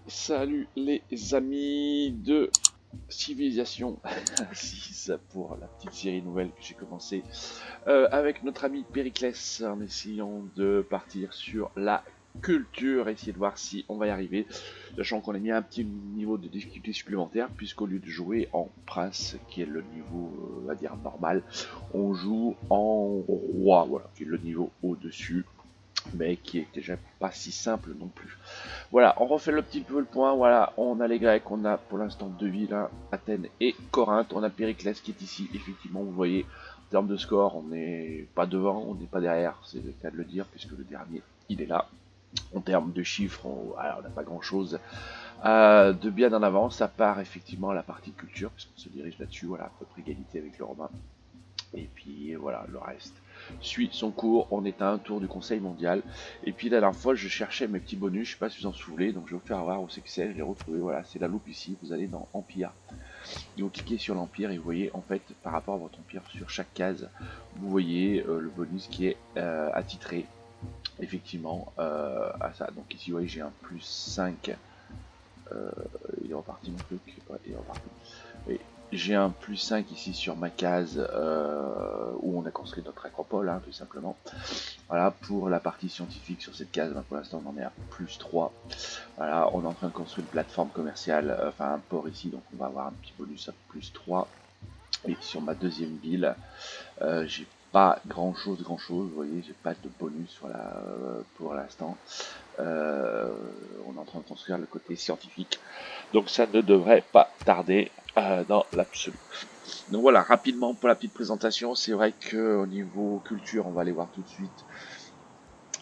Salut les amis de Civilisation 6 pour la petite série nouvelle que j'ai commencé avec notre ami Périclès en essayant de partir sur la culture, essayer de voir si on va y arriver, sachant qu'on a mis un petit niveau de difficulté supplémentaire puisqu'au lieu de jouer en prince qui est le niveau on va dire normal, on joue en roi, voilà, qui est le niveau au-dessus mais qui est déjà pas si simple non plus. Voilà, on refait le petit peu le point. Voilà, on a les Grecs, on a pour l'instant deux villes, hein, Athènes et Corinthe. On a Périclès qui est ici. Effectivement, vous voyez, en termes de score, on n'est pas devant, on n'est pas derrière. C'est le cas de le dire, puisque le dernier, il est là. En termes de chiffres, on n'a pas grand-chose de bien en avance, à part effectivement la partie culture, puisqu'on se dirige là-dessus. Voilà, à peu près égalité avec le Romain. Et puis voilà, le reste suit son cours. On est à un tour du Conseil mondial. Et puis la dernière fois, je cherchais mes petits bonus. Je sais pas si vous en souvenez. Donc je vais vous faire voir où c'est que c'est. Je l'ai retrouvé. Voilà, c'est la loupe ici. Vous allez dans Empire. Et vous cliquez sur l'Empire. Et vous voyez, en fait, par rapport à votre Empire, sur chaque case, vous voyez le bonus qui est attitré. Effectivement, à ça. Donc ici, vous voyez, j'ai un plus 5. Il est reparti mon truc. Ouais, il est reparti. Oui. J'ai un plus 5 ici sur ma case où on a construit notre acropole, hein, tout simplement. Voilà, pour la partie scientifique sur cette case, ben, pour l'instant on en est à plus 3. Voilà, on est en train de construire une plateforme commerciale, enfin un port ici, donc on va avoir un petit bonus à plus 3. Et sur ma deuxième ville, j'ai pas grand chose, vous voyez, j'ai pas de bonus, voilà, pour l'instant. On est en train de construire le côté scientifique, donc ça ne devrait pas tarder dans l'absolu. Donc voilà, rapidement pour la petite présentation, c'est vrai qu'au niveau culture, on va aller voir tout de suite.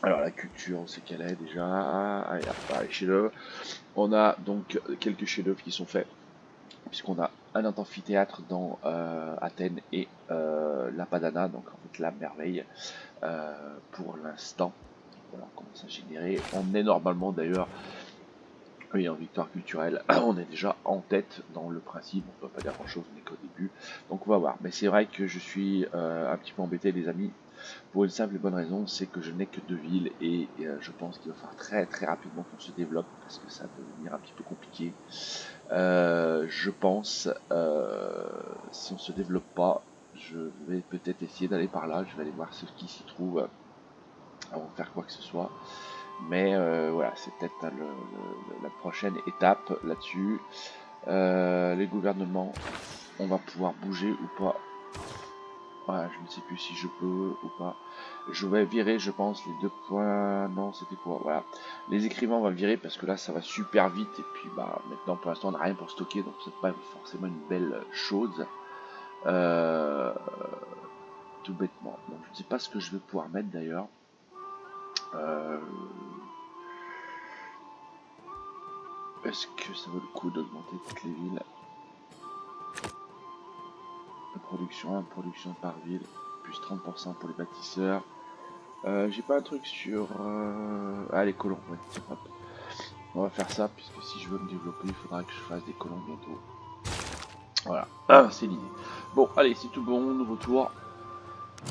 Alors la culture, on sait qu'elle est déjà, allez, les chefs-d'œuvre. On a donc quelques chefs-d'œuvre qui sont faits, puisqu'on a un amphithéâtre dans Athènes et la Padana, donc en fait la merveille pour l'instant. Voilà, on commence à générer. On est normalement d'ailleurs, oui, en victoire culturelle, on est déjà en tête dans le principe. On ne peut pas dire grand chose, on n'est qu'au début, donc on va voir. Mais c'est vrai que je suis un petit peu embêté, les amis, pour une simple et bonne raison, c'est que je n'ai que deux villes et je pense qu'il va falloir très rapidement qu'on se développe parce que ça peut devenir un petit peu compliqué. Je pense, si on se développe pas, je vais peut-être essayer d'aller par là. Je vais aller voir ce qui s'y trouve avant de faire quoi que ce soit. Mais voilà, c'est peut-être la prochaine étape là-dessus. Les gouvernements, on va pouvoir bouger ou pas. Voilà, je ne sais plus si je peux ou pas. Je vais virer, je pense, les 2 points. Non, c'était quoi? Voilà. Les écrivains, on va virer parce que là, ça va super vite. Et puis, bah, maintenant, pour l'instant, on n'a rien pour stocker. Donc, c'est pas forcément une belle chose. Tout bêtement. Donc, je ne sais pas ce que je vais pouvoir mettre d'ailleurs. Est-ce que ça vaut le coup d'augmenter toutes les villes? Production par ville. Plus 30% pour les bâtisseurs. J'ai pas un truc sur... Ah, les colons, ouais. Hop. On va faire ça, puisque si je veux me développer, il faudra que je fasse des colons bientôt. Voilà, c'est l'idée. Bon, allez, c'est tout bon, nouveau tour.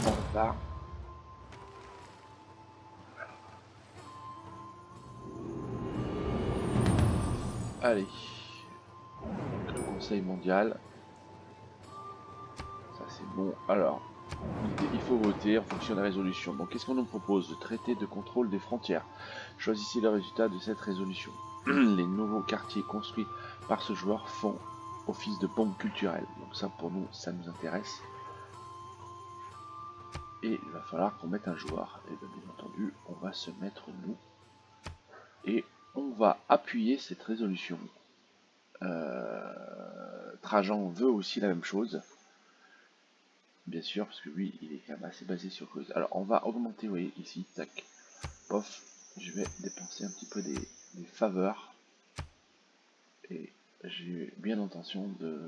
On repart. Allez. Donc, le Conseil mondial. Ça, c'est bon. Alors, il faut voter en fonction de la résolution. Donc, qu'est-ce qu'on nous propose? Le traité de contrôle des frontières. Choisissez le résultat de cette résolution. Les nouveaux quartiers construits par ce joueur font office de bombe culturelle. Donc ça, pour nous, ça nous intéresse. Et il va falloir qu'on mette un joueur. Et bien entendu, on va se mettre nous. Et on va appuyer cette résolution. Trajan veut aussi la même chose. Bien sûr, parce que lui, il est quand même assez basé sur cause. Alors, on va augmenter, vous voyez, ici, tac, pof. Je vais dépenser un petit peu des faveurs. Et j'ai bien l'intention de...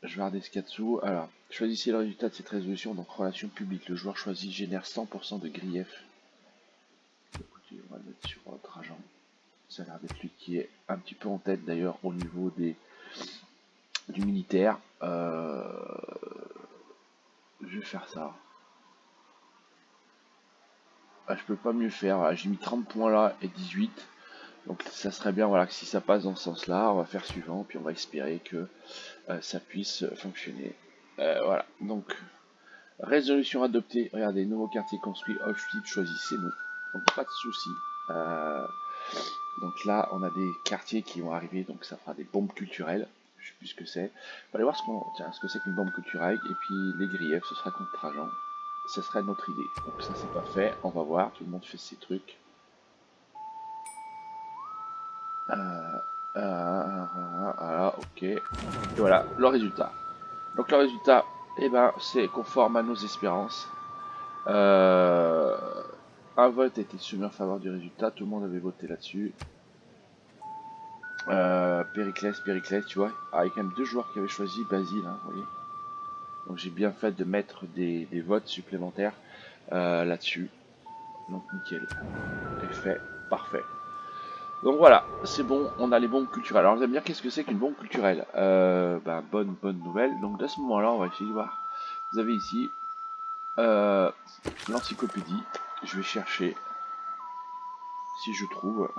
Je vais regarder ce qu'il y a dessous. Alors, choisissez le résultat de cette résolution. Donc, relation publique. Le joueur choisi génère 100% de grief. Écoutez, on va le mettre sur Trajan. Ça a l'air d'être lui qui est un petit peu en tête d'ailleurs au niveau du militaire. Je vais faire ça. Ah, je peux pas mieux faire. Voilà, j'ai mis 30 points là et 18. Donc ça serait bien, voilà, que si ça passe dans ce sens-là, on va faire suivant, puis on va espérer que ça puisse fonctionner. Voilà, donc résolution adoptée. Regardez, nouveau quartier construit, Auschwitz, choisissez-nous. Donc pas de souci. Donc là, on a des quartiers qui vont arriver, donc ça fera des bombes culturelles. Je sais plus ce que c'est. On va aller voir ce que c'est qu'une bombe culturelle. Et puis les griefs, ce sera contre Trajan. Ce serait notre idée. Donc ça, c'est pas fait. On va voir. Tout le monde fait ses trucs. Voilà, ok. Et voilà, le résultat. Donc le résultat, eh ben, c'est conforme à nos espérances. Un vote a été soumis en faveur du résultat. Tout le monde avait voté là-dessus. Périclès, tu vois. Ah, il y a quand même deux joueurs qui avaient choisi Basile, hein, vous voyez. Donc j'ai bien fait de mettre des votes supplémentaires là-dessus. Donc nickel. C'est fait, parfait. Donc voilà, c'est bon, on a les bombes culturelles. Alors vous allez me dire qu'est-ce que c'est qu'une bombe culturelle, bonne nouvelle. Donc à ce moment-là, on va essayer de voir. Vous avez ici l'encyclopédie. Je vais chercher si je trouve.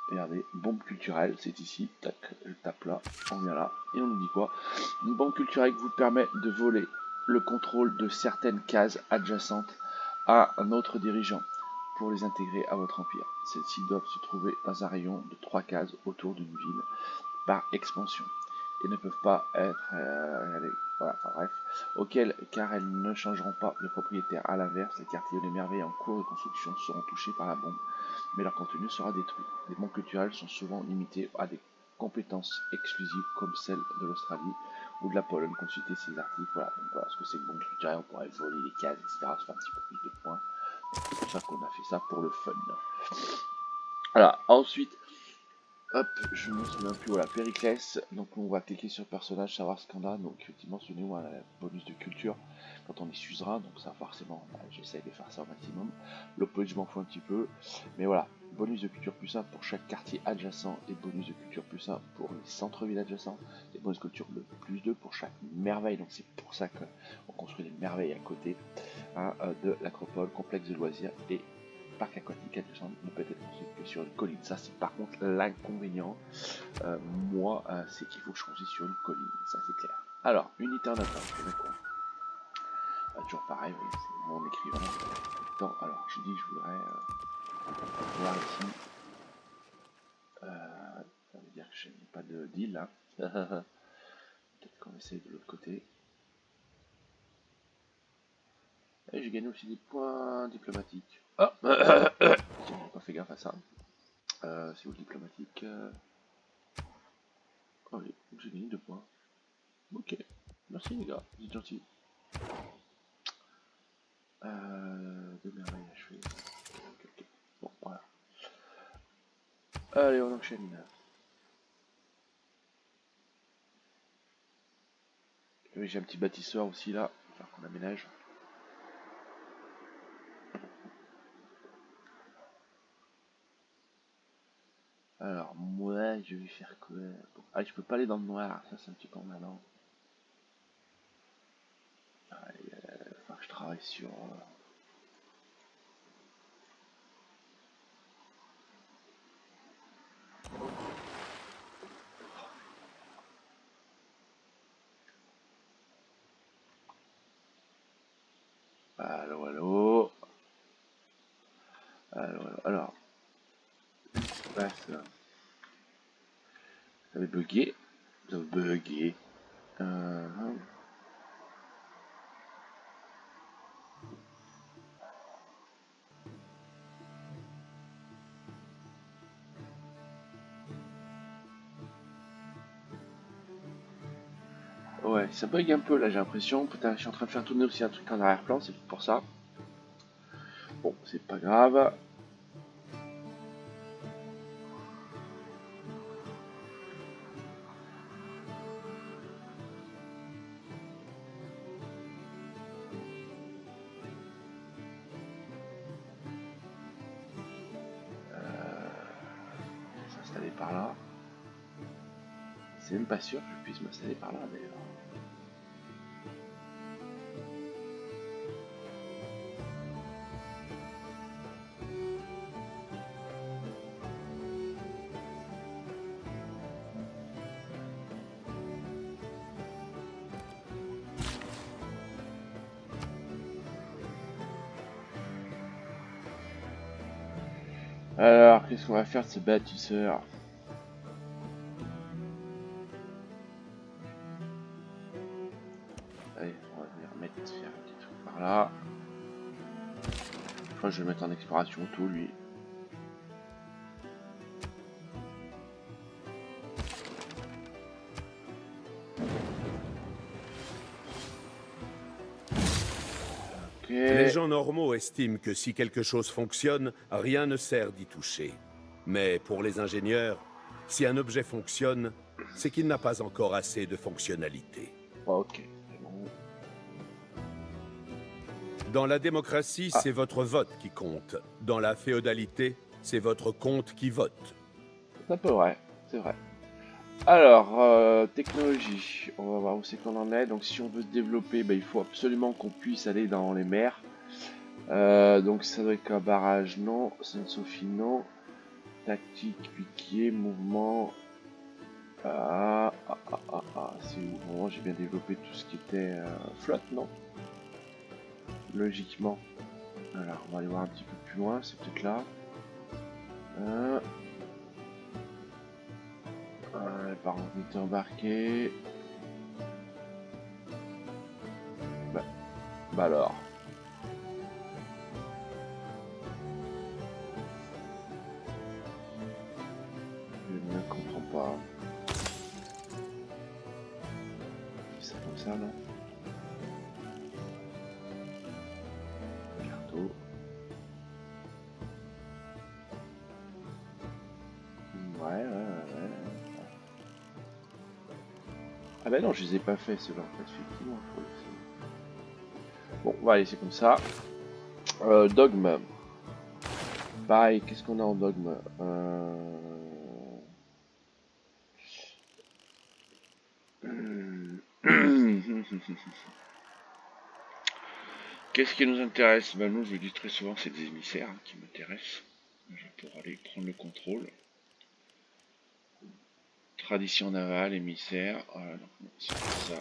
Regardez, bombe culturelle, c'est ici. Tac, je tape là, on vient là, et on nous dit quoi? Une bombe culturelle qui vous permet de voler le contrôle de certaines cases adjacentes à un autre dirigeant pour les intégrer à votre empire. Celles-ci doivent se trouver dans un rayon de 3 cases autour d'une ville par expansion et ne peuvent pas être voilà, enfin, bref, car elles ne changeront pas de propriétaire. À l'inverse, les quartiers des merveilles en cours de construction seront touchés par la bombe, mais leur contenu sera détruit. Les bombes culturelles sont souvent limitées à des compétences exclusives comme celles de l'Australie ou de la Pologne. Consultez ces articles. Voilà, donc voilà ce que c'est que bombe culturelle. On pourrait voler les cases, etc. Ça fait un petit peu plus de points. C'est pour ça qu'on a fait ça pour le fun. Voilà, ensuite, hop, je me souviens plus, voilà, Périclès, donc on va cliquer sur personnage, savoir ce qu'on a, donc effectivement souvenez-vous, un bonus de culture quand on y s'usera, donc ça forcément, j'essaie de faire ça au maximum. L'opposé, je m'en fous un petit peu, mais voilà, bonus de culture plus 1 pour chaque quartier adjacent, et bonus de culture plus 1 pour les centres-villes adjacents, et bonus de culture plus 2 pour chaque merveille, donc c'est pour ça qu'on construit les merveilles à côté hein, de l'acropole, complexe de loisirs et parc aquatique adjacent ne peut être construit que sur une colline. Ça, c'est par contre l'inconvénient. Moi, c'est qu'il faut que je construise sur une colline. Ça, c'est clair. Alors, unité en attente, je vais mettre quoi? Toujours pareil, oui, c'est mon écrivain. Attends, alors, je dis que je voudrais voir ici. Ça veut dire que je n'ai pas de deal là. Peut-être qu'on essaye de l'autre côté. Et j'ai gagné aussi des points diplomatiques. Oh j'ai pas fait gaffe à ça. C'est où le diplomatique Oh oui, j'ai gagné 2 points. Ok, merci les gars, vous êtes gentils. De merveille achevée. Ok. Bon, voilà. Allez, on enchaîne. J'ai un petit bâtisseur aussi là, il va falloir qu'on aménage. Alors, moi, je vais faire quoi? Ah, je peux pas aller dans le noir, ça c'est un petit peu emmerdant. Il va falloir que je travaille sur... Allô, allô. Alors, qu'est-ce qui se passe là? Ça avait bugué. Ça avait bugué. Euh... Ouais, ça bug un peu là, j'ai l'impression. Putain, je suis en train de faire tourner aussi un truc en arrière-plan, c'est pour ça. Bon, c'est pas grave. S'installer par là. C'est même pas sûr que je puisse m'installer par là d'ailleurs. Alors, qu'est-ce qu'on va faire de ce bâtisseur? Allez, on va venir mettre, faire un petit truc par là. Je crois que je vais mettre en exploration tout, lui. Les gens normaux estiment que si quelque chose fonctionne, rien ne sert d'y toucher. Mais pour les ingénieurs, si un objet fonctionne, c'est qu'il n'a pas encore assez de fonctionnalité. Ok, c'est bon. Dans la démocratie, Ah. c'est votre vote qui compte. Dans la féodalité, c'est votre compte qui vote. C'est un peu vrai, c'est vrai. Alors, technologie, on va voir où c'est qu'on en est. Donc si on veut se développer, il faut absolument qu'on puisse aller dans les mers. Donc ça doit être qu'un barrage, non. Sensophie, non. Tactique, piquier, mouvement. C'est où? Bon, j'ai bien développé tout ce qui était flotte, non? Logiquement. Alors, on va aller voir un petit peu plus loin, c'est peut-être là. Par contre, embarqué. Bah alors. Je ne comprends pas. C'est comme ça, non? Carto. Ouais. Ah bah non, je les ai pas fait ceux-là, en fait, effectivement. Bon, voilà, c'est comme ça. Dogme. Pareil, qu'est-ce qu'on a en dogme? Qu'est-ce qui nous intéresse? Bah nous, je le dis très souvent, c'est des émissaires qui m'intéressent. Pour aller prendre le contrôle. Tradition navale, émissaire. Voilà, donc c'est ça.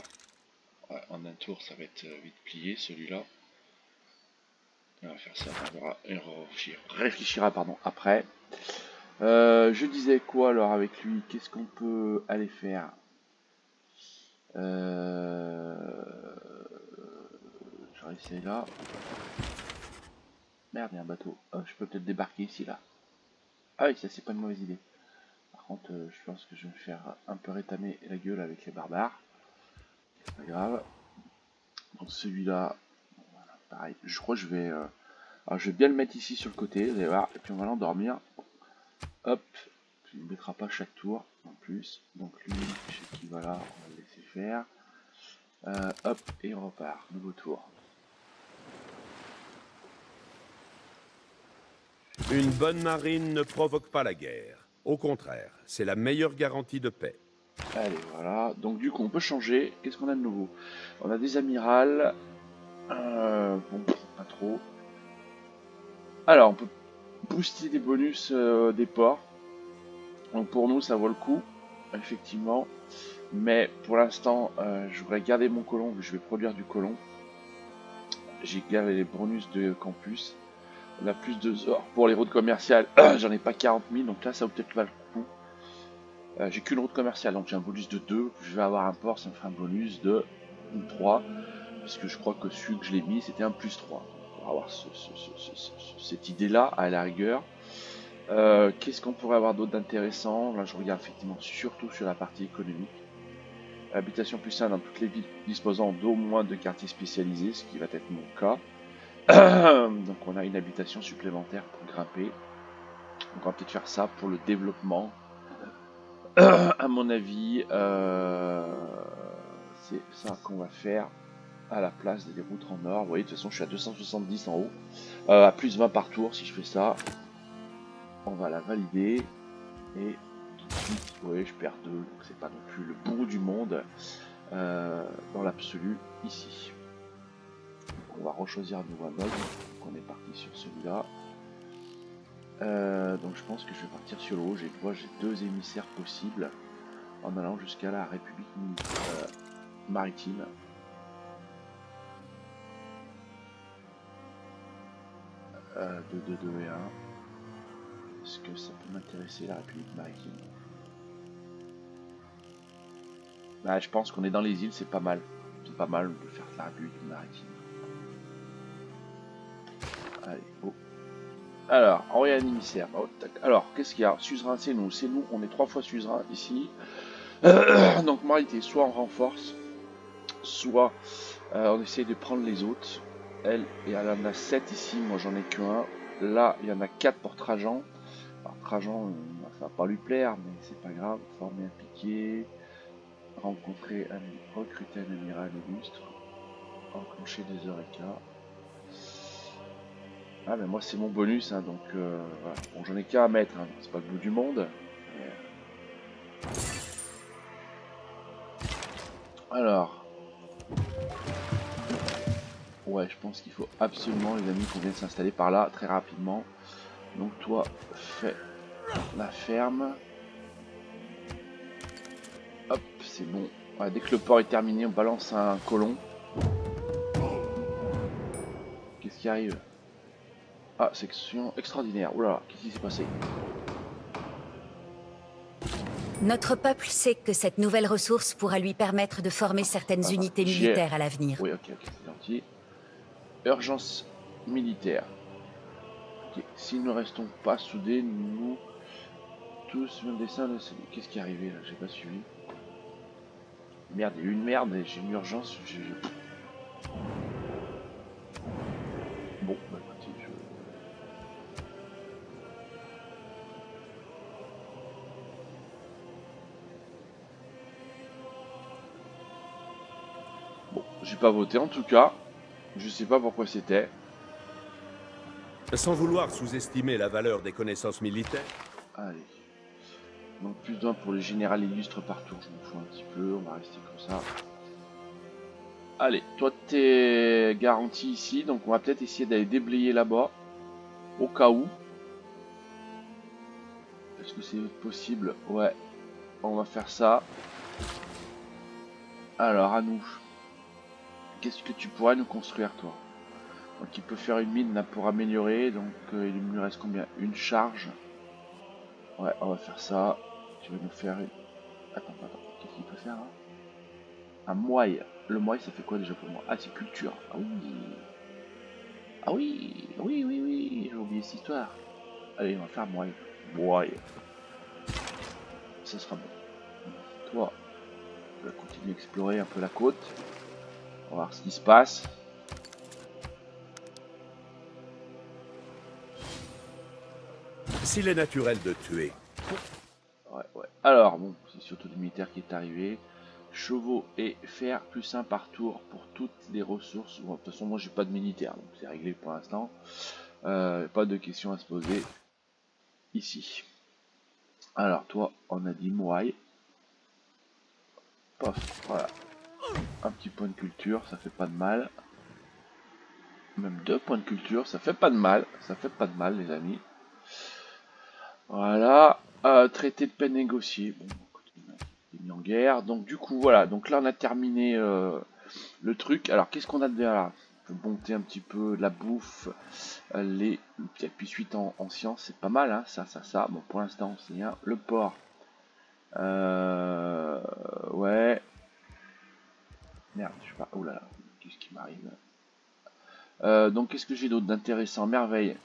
Ouais, en un tour, ça va être vite plié, celui-là. On va faire ça, on réfléchira pardon, après. Je disais quoi alors avec lui? Qu'est-ce qu'on peut aller faire? Je vais essayer là. Merde, il y a un bateau. Oh, je peux peut-être débarquer ici là. Ah oui, ça c'est pas une mauvaise idée. Par contre, je pense que je vais me faire un peu rétamer la gueule avec les barbares. C'est pas grave. Donc celui-là, voilà, pareil. Je crois que je vais... alors je vais bien le mettre ici sur le côté, vous allez voir. Et puis on va l'endormir. Hop. Il ne mettra pas chaque tour en plus. Donc lui, je sais qu'il va là, on va le laisser faire. Hop, et on repart. Nouveau tour. Une bonne marine ne provoque pas la guerre. Au contraire, c'est la meilleure garantie de paix. Allez, voilà. Donc du coup, on peut changer. Qu'est-ce qu'on a de nouveau? On a des amirals. Bon, pas trop. Alors, on peut booster des bonus des ports. Donc pour nous, ça vaut le coup, effectivement. Mais pour l'instant, je voudrais garder mon colon, je vais produire du colon. J'ai gardé les bonus de campus. On a plus de or pour les routes commerciales. J'en ai pas 40 000, donc là, ça vaut peut-être pas le coup. J'ai qu'une route commerciale, donc j'ai un bonus de 2. Je vais avoir un port, ça me fera un bonus de 3. Parce que je crois que celui que je l'ai mis, c'était un plus 3. On va avoir cette idée-là, à la rigueur. Qu'est-ce qu'on pourrait avoir d'autre d'intéressant? Là, je regarde effectivement surtout sur la partie économique. Habitation plus 1 dans toutes les villes disposant d'au moins 2 quartiers spécialisés, ce qui va être mon cas. Donc on a une habitation supplémentaire pour grimper. Donc on va peut-être faire ça pour le développement. À mon avis, c'est ça qu'on va faire à la place des routes en or. Vous voyez, de toute façon, je suis à 270 en haut. À plus 20 par tour si je fais ça. On va la valider. Et tout de suite, vous voyez, je perds 2. Donc c'est pas non plus le bout du monde dans l'absolu ici. Donc, on va rechoisir un nouveau mode. Donc on est parti sur celui-là. Donc je pense que je vais partir sur l'eau. J'ai 2 émissaires possibles en allant jusqu'à la République maritime. De 2 et 1. est-ce que ça peut m'intéresser la République maritime? Bah, je pense qu'on est dans les îles, c'est pas mal. C'est pas mal de faire la République maritime. Allez, go. Alors, Oriane émissaire. Oh, alors, qu'est-ce qu'il y a? Suzerain, c'est nous. C'est nous, on est 3 fois suzerain ici. Donc, moralité, soit on renforce, soit on essaie de prendre les autres. Elle, et elle en a 7 ici, moi j'en ai que 1. Là, il y en a 4 pour Trajan. Alors, Trajan, ça va pas lui plaire, mais c'est pas grave. Former un piqué, recruter un amiral illustre, enclencher des Eureka. Ah, mais moi, c'est mon bonus, hein, donc voilà. Bon, j'en ai qu'à à mettre, hein, c'est pas le bout du monde. Mais... Alors. Ouais, je pense qu'il faut absolument, les amis, qu'on vienne s'installer par là très rapidement. Donc, toi, fais la ferme. Hop, c'est bon. Ouais, dès que le port est terminé, on balance un colon. Qu'est-ce qui arrive? Ah, section extraordinaire. Oula, qu'est-ce qui s'est passé? Notre peuple sait que cette nouvelle ressource pourra lui permettre de former certaines unités militaires à l'avenir. Oui, ok, c'est gentil. Urgence militaire. Okay. Si nous ne restons pas soudés, nous tous le dessin de... Qu'est-ce qui est arrivé là? J'ai pas suivi. Merde, il y a eu une merde et j'ai une urgence. Bon, bah écoutez, Bon, j'ai pas voté en tout cas. Je sais pas pourquoi c'était. Sans vouloir sous-estimer la valeur des connaissances militaires. Allez. Donc plus d'un pour le général illustre par tour. Je m'en fous un petit peu, on va rester comme ça. Allez, toi t'es garanti ici, donc on va peut-être essayer d'aller déblayer là-bas. Au cas où. Est-ce que c'est possible? Ouais. On va faire ça. Alors, à nous. Qu'est-ce que tu pourrais nous construire, toi? Donc, il peut faire une mine là pour améliorer. Donc, il me reste combien? Une charge. Ouais, on va faire ça. Tu vas nous faire une... Attends. Qu'est-ce qu'il peut faire, là? Un moille. Le moille, ça fait quoi déjà pour moi? Ah, c'est culture. Ah oui. Ah oui. Oui. J'ai oublié cette histoire. Allez, on va faire moille. Moille. Ça sera bon. Toi, tu vas continuer à explorer un peu la côte. On va voir ce qui se passe. S'il est naturel de tuer. Ouais. Alors, bon, c'est surtout le militaire qui est arrivé. Chevaux et fer, plus 1 par tour pour toutes les ressources. Bon, de toute façon, moi, j'ai pas de militaire, donc c'est réglé pour l'instant. Pas de questions à se poser ici. Alors, toi, on a dit Moai. Pof, voilà. Un petit point de culture, ça fait pas de mal. Même 2 points de culture, ça fait pas de mal. Ça fait pas de mal, les amis. Voilà. Traité de paix négocié. Bon, il est mis en guerre. Donc, du coup, voilà. Donc là, on a terminé le truc. Alors, qu'est-ce qu'on a de là? On peut monter un petit peu la bouffe. Les puis suite en sciences, c'est pas mal, hein. Ça. Bon, pour l'instant, c'est rien. Le port. Ouais. Merde, je sais pas. Oh là là, qu'est-ce qui m'arrive? Donc, qu'est-ce que j'ai d'autre d'intéressant? Merveille.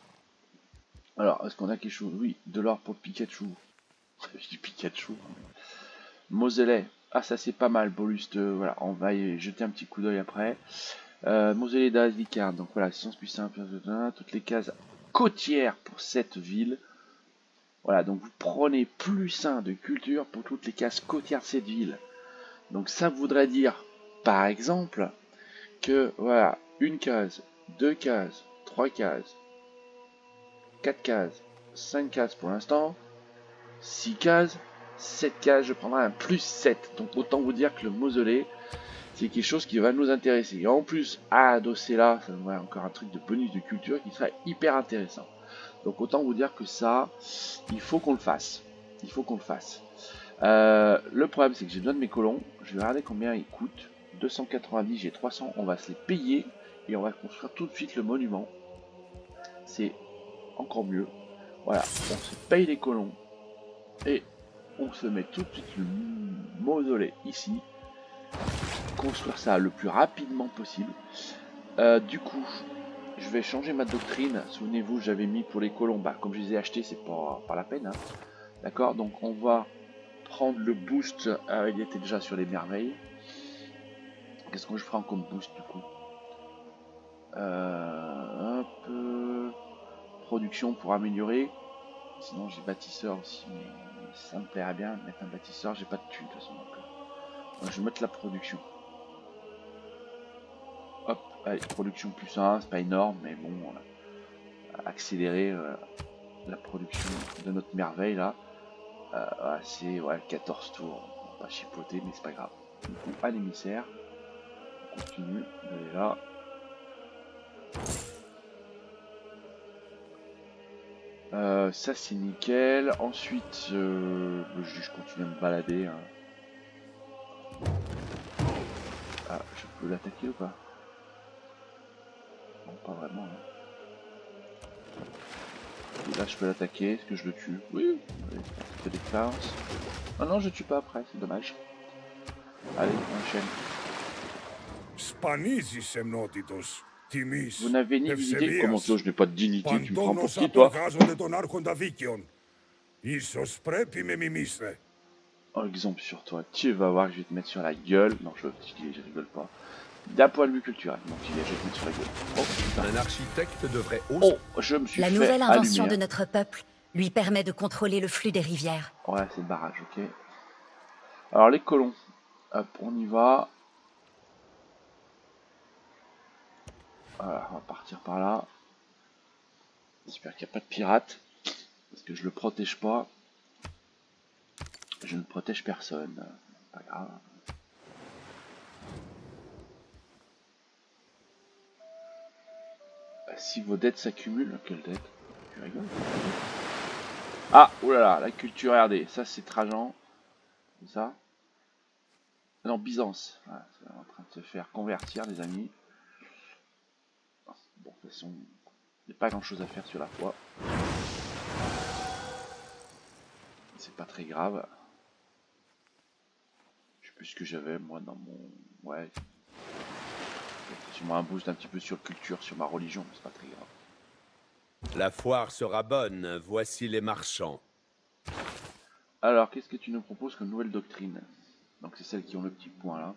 Alors, est-ce qu'on a quelque chose? Oui, de l'or pour Pikachu. Je dis Pikachu. Moseley. Ah, ça c'est pas mal. Bolust, voilà, on va y jeter un petit coup d'œil après. Moseley d'Azicard. Donc voilà, science puissance, toutes les cases côtières pour cette ville. Voilà, donc vous prenez plus 1 de culture pour toutes les cases côtières de cette ville. Donc ça voudrait dire, par exemple, que voilà, une case, 2 cases, 3 cases, 4 cases, 5 cases pour l'instant, 6 cases, 7 cases, je prendrai un plus 7. Donc autant vous dire que le mausolée, c'est quelque chose qui va nous intéresser. Et en plus, à adosser là, ça nous va encore un truc de bonus de culture qui sera hyper intéressant. Donc autant vous dire que ça, il faut qu'on le fasse. Il faut qu'on le fasse. Le problème, c'est que j'ai besoin de mes colons. Je vais regarder combien ils coûtent. 290, j'ai 300, on va se les payer. Et on va construire tout de suite le monument. C'est encore mieux. Voilà, on se paye les colons. Et on se met tout de suite le mausolée ici. Construire ça le plus rapidement possible. Du coup, je vais changer ma doctrine. Souvenez-vous, j'avais mis pour les colons, bah, comme je les ai achetés, c'est pas la peine. Hein. D'accord, donc on va prendre le boost. Il était déjà sur les merveilles. Qu'est-ce que je prends comme boost du coup? Production pour améliorer. Sinon j'ai bâtisseur aussi, mais ça me plairait bien de mettre un bâtisseur. J'ai pas de thune de toute façon. Donc je vais mettre la production. Hop, allez, production plus 1, c'est pas énorme, mais bon, accélérer la production de notre merveille là. C'est 14 tours. On va pas chipoter, mais c'est pas grave. Du coup, un émissaire. On continue d'aller là. Ça c'est nickel. Ensuite, je continue à me balader. Hein. Ah, je peux l'attaquer ou pas? Non, pas vraiment. Hein. Et là, je peux l'attaquer. Est-ce que je le tue? Oui. C'est de l'expérience. Ah non, je tue pas après. C'est dommage. Allez, on enchaîne. Vous n'avez ni dignité. Comment ça, je n'ai pas de dignité? Tu me prends pour qui, toi? Oh, exemple sur toi. Tu vas voir que je vais te mettre sur la gueule. Non, je rigole pas. D'un point de vue culturel. Donc, je vais te mettre sur la gueule. Oh, un architecte devrait oser. Oh, je me suis fait La nouvelle invention allumer. de notre peuple lui permet de contrôler le flux des rivières. Ouais, c'est le barrage, ok. Alors, les colons. Hop, on y va. Voilà, on va partir par là. J'espère qu'il n'y a pas de pirates. Parce que je le protège pas. Je ne protège personne. Pas grave. Si vos dettes s'accumulent, quelle dette? Tu rigoles? Ah, oulala, la culture RD. Ça, c'est Trajan. C'est ça? Non, Byzance. Voilà, c'est en train de se faire convertir, les amis. Bon, de toute façon, il n'y a pas grand chose à faire sur la foi. C'est pas très grave. Je sais plus ce que j'avais, moi, dans mon... Ouais. Sûrement un boost un petit peu sur culture, sur ma religion, mais c'est pas très grave. La foire sera bonne, voici les marchands. Alors, qu'est-ce que tu nous proposes comme nouvelle doctrine? Donc, c'est celles qui ont le petit point là.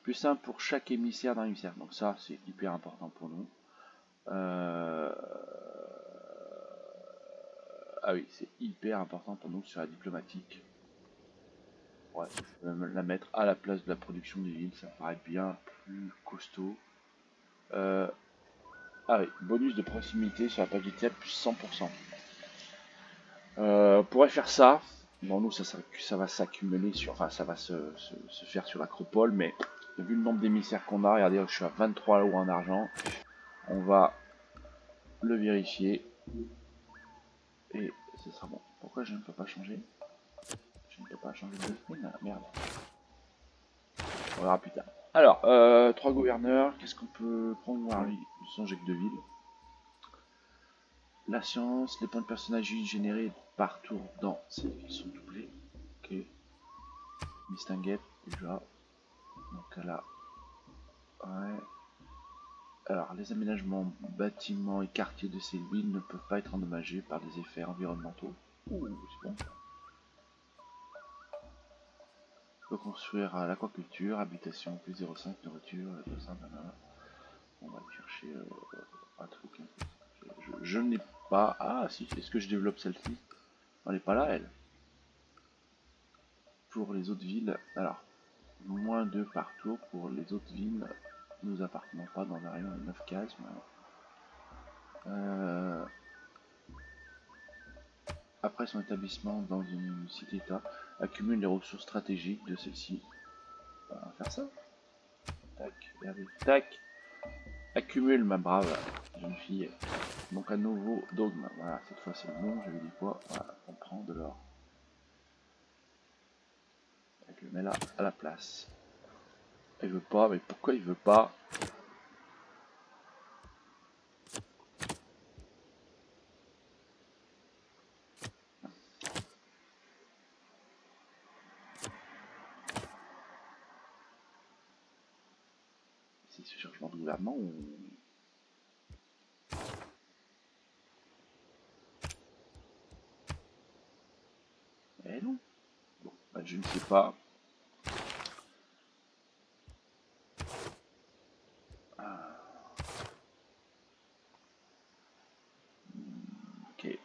Plus simple pour chaque émissaire d'un émissaire. Donc, ça, c'est hyper important pour nous. Ah oui, c'est hyper important pour nous sur la diplomatique. Ouais, je peux même la mettre à la place de la production des villes, ça me paraît bien plus costaud. Ah oui, bonus de proximité sur la page d'ITEP plus 100%. On pourrait faire ça. Bon, nous, ça va s'accumuler sur. Enfin, ça va se faire sur l'acropole, mais vu le nombre d'émissaires qu'on a, regardez, je suis à 23 euros en argent. On va le vérifier. Et ce sera bon. Pourquoi je ne peux pas changer? Je ne peux pas changer de doctrine? Merde. On verra plus tard. Alors, 3 gouverneurs. Qu'est-ce qu'on peut prendre? Oui, sans j'ai que 2 villes. La science, les points de personnage générés par tour dans ces villes sont doublés. Ok. Mistinguette, déjà. Donc là. Ouais. Alors, les aménagements, bâtiments et quartiers de ces villes ne peuvent pas être endommagés par des effets environnementaux. Ouh, c'est bon. On peut construire à l'aquaculture, habitation plus 0,5, nourriture, 200, on va chercher un truc. Je n'ai pas. Ah, si, est-ce que je développe celle-ci? Elle n'est pas là, elle. Pour les autres villes, alors, moins 2 par tour pour les autres villes, nous appartenant pas dans un rayon de 9 cases. Après son établissement dans une cité-état, accumule les ressources stratégiques de celle-ci. On va faire ça. Tac, regardez. Tac. Accumule, ma brave jeune fille. Donc un nouveau dogme. Voilà, cette fois c'est bon, j'avais dit quoi? Voilà, on prend de l'or. Je le mets là, à la place. Il veut pas, mais pourquoi il veut pas? c'est ce changement de gouvernement ou... Eh non. Bon, bah, je ne sais pas. Ok.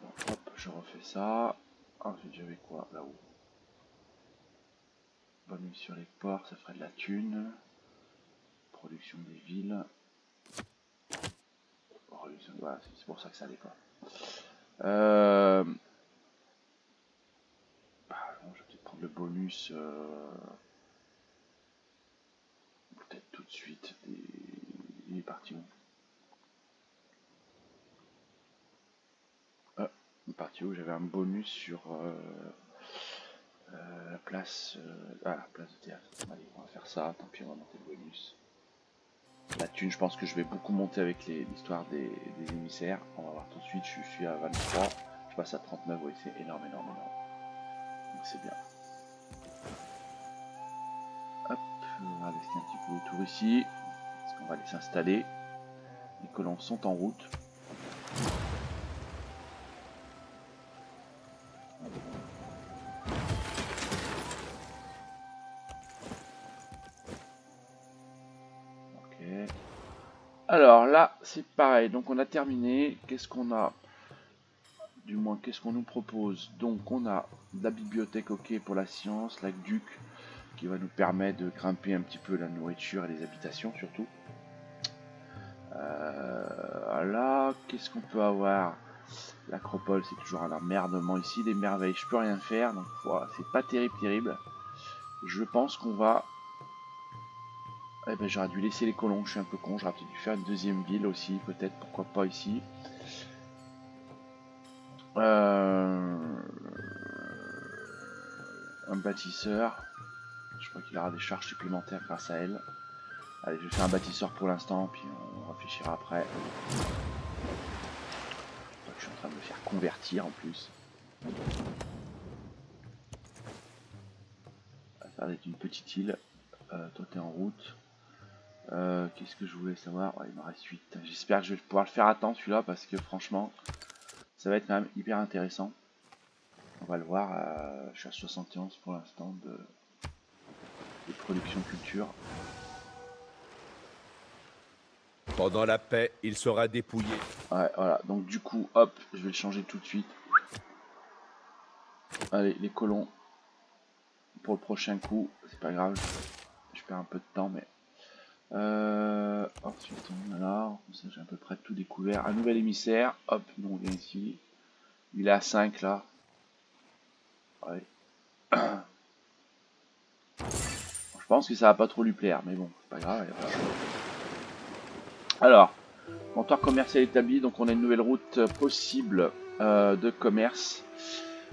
Bon, hop, je refais ça. Ensuite j'avais quoi là-haut? Bonus sur les ports, ça ferait de la thune. Production des villes. Voilà, c'est pour ça que ça allait pas. Bon, je vais peut-être prendre le bonus. Peut-être tout de suite. Il est parti où? Il est parti où? J'avais un bonus sur la place. La place de théâtre. Allez, on va faire ça. Tant pis, on va monter le bonus. La thune, je pense que je vais beaucoup monter avec l'histoire des émissaires. On va voir tout de suite. Je suis à 23. Je passe à 39. Oui, c'est énorme, énorme, énorme. Donc c'est bien. Hop, on va laisser un petit peu autour ici. Parce qu'on va aller s'installer. Les colons sont en route. Ok. Alors là, c'est pareil. Donc on a terminé. Qu'est-ce qu'on a? Du moins, qu'est-ce qu'on nous propose? Donc on a la bibliothèque, ok, pour la science, l'aqueduc qui va nous permettre de grimper un petit peu la nourriture et les habitations surtout. Là, qu'est-ce qu'on peut avoir? L'acropole, c'est toujours un emmerdement ici. Les merveilles, je peux rien faire, donc voilà, c'est pas terrible. Je pense qu'on va... Eh ben, j'aurais dû laisser les colons, je suis un peu con, j'aurais peut-être dû faire une deuxième ville aussi, peut-être, pourquoi pas ici. Un bâtisseur. Je crois qu'il aura des charges supplémentaires grâce à elle. Allez, je vais faire un bâtisseur pour l'instant, puis on réfléchira après. Je suis en train de me faire convertir en plus. Ça va être une petite île. Toi, t'es en route. Qu'est-ce que je voulais savoir? Ouais, il m'en reste 8. J'espère que je vais pouvoir le faire à temps celui-là, parce que franchement, ça va être quand même hyper intéressant. On va le voir. Je suis à 71 pour l'instant de production culture. Pendant la paix, il sera dépouillé. Ouais, voilà. Donc du coup, hop, je vais le changer tout de suite. Allez, les colons. Pour le prochain coup, c'est pas grave. Je perds un peu de temps, mais... ensuite, on a là. Ça, j'ai à peu près tout découvert. Un nouvel émissaire. Hop, nous on vient ici. Il est à 5 là. Ouais. Je pense que ça va pas trop lui plaire, mais bon, c'est pas grave. Alors, comptoir commercial établi, donc on a une nouvelle route possible de commerce.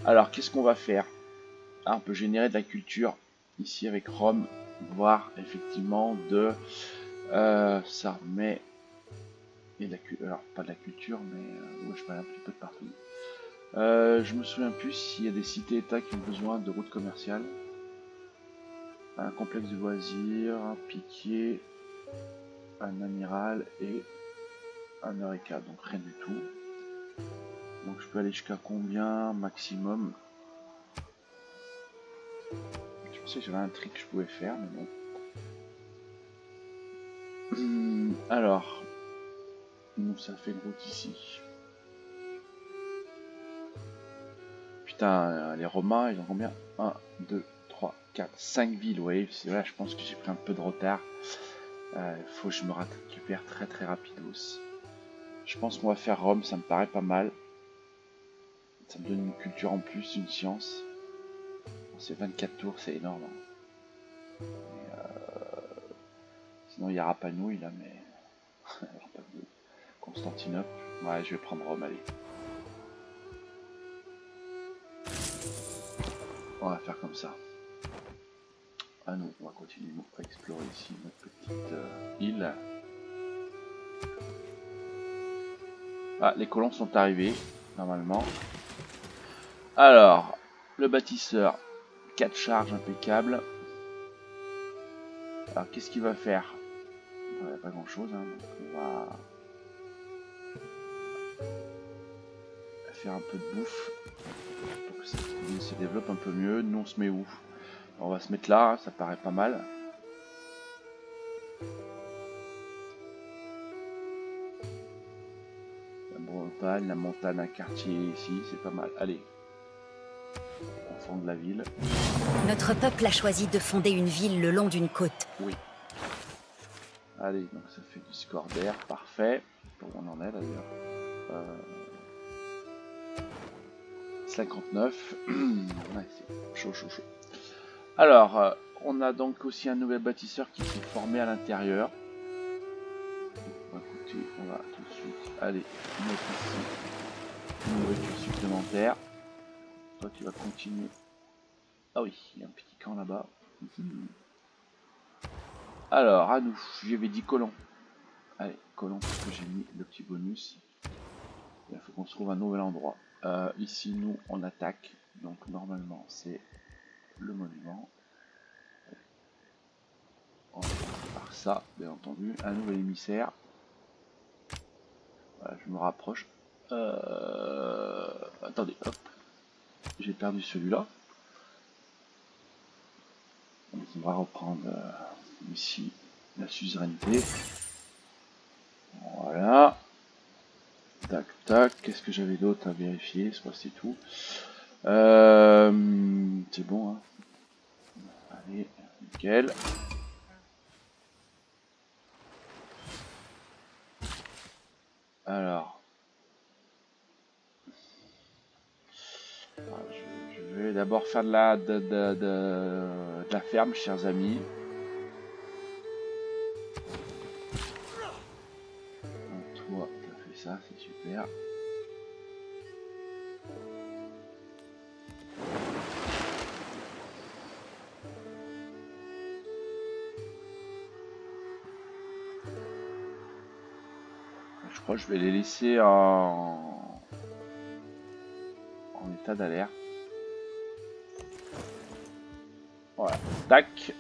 Alors, qu'est-ce qu'on va faire? On peut générer de la culture ici avec Rome, voire effectivement de ça, mais et de la alors pas de la culture, mais je parle un petit peu de partout. Je me souviens plus s'il y a des cités-états qui ont besoin de routes commerciales. Un complexe de loisirs, un piquier, un amiral et un eureka, donc rien du tout. Donc je peux aller jusqu'à combien maximum? Je pensais que j'avais un trick que je pouvais faire, mais bon. Alors, nous ça fait une route ici. Putain, les Romains, ils ont combien? 1, 2, 3, 4, 5 villes, ouais, c'est vrai, je pense que j'ai pris un peu de retard. Faut que je me récupère très rapidos. Je pense qu'on va faire Rome, ça me paraît pas mal. Ça me donne une culture en plus, une science. C'est 24 tours, c'est énorme. Sinon il y a Rapanouille là, mais... Constantinople. Ouais, je vais prendre Rome, allez. On va faire comme ça. Ah non, on va continuer à explorer ici notre petite île. Ah, les colons sont arrivés, normalement. Alors, le bâtisseur, 4 charges impeccables. Alors qu'est-ce qu'il va faire? Il n'y a pas grand chose, hein, donc on va faire un peu de bouffe pour que cette ville se développe un peu mieux. Nous on se met où? On va se mettre là, ça paraît pas mal. La Bretagne, la montagne, un quartier ici, c'est pas mal. Allez, on fonde la ville. Notre peuple a choisi de fonder une ville le long d'une côte. Oui. Allez, donc ça fait du score d'air, parfait. Bon, on en est d'ailleurs. 59. Ouais, c'est chaud, chaud, chaud. Alors, on a donc aussi un nouvel bâtisseur qui s'est formé à l'intérieur. Écoutez, on va tout de suite aller mettre ici une nourriture supplémentaire. Toi, tu vas continuer. Ah oui, il y a un petit camp là-bas. Alors, à nous, j'avais dit colon. Allez, colon, parce que j'ai mis le petit bonus. Il faut qu'on se trouve un nouvel endroit. Ici, nous, on attaque. Donc, normalement, c'est le monument. On va commencer par ça, bien entendu. Un nouvel émissaire. Voilà, je me rapproche. Attendez, hop. J'ai perdu celui-là. On va reprendre ici la suzeraineté. Voilà. Tac, tac. Qu'est-ce que j'avais d'autre à vérifier? Je crois que c'est tout. C'est bon, hein. Allez, nickel. Alors, je vais d'abord faire de la ferme, chers amis. Donc, toi, tu as fait ça, c'est super. Je crois que je vais les laisser en état d'alerte. Voilà, tac,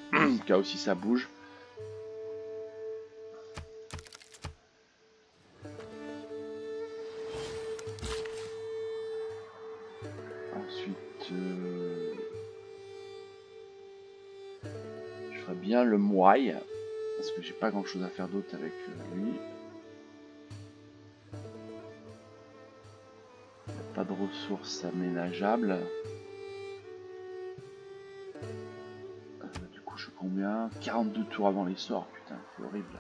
cas aussi ça bouge. Ensuite, je ferai bien le moaille, parce que j'ai pas grand chose à faire d'autre avec lui. Pas de ressources aménageables. Du coup, je suis combien? 42 tours avant les sorts, putain, c'est horrible.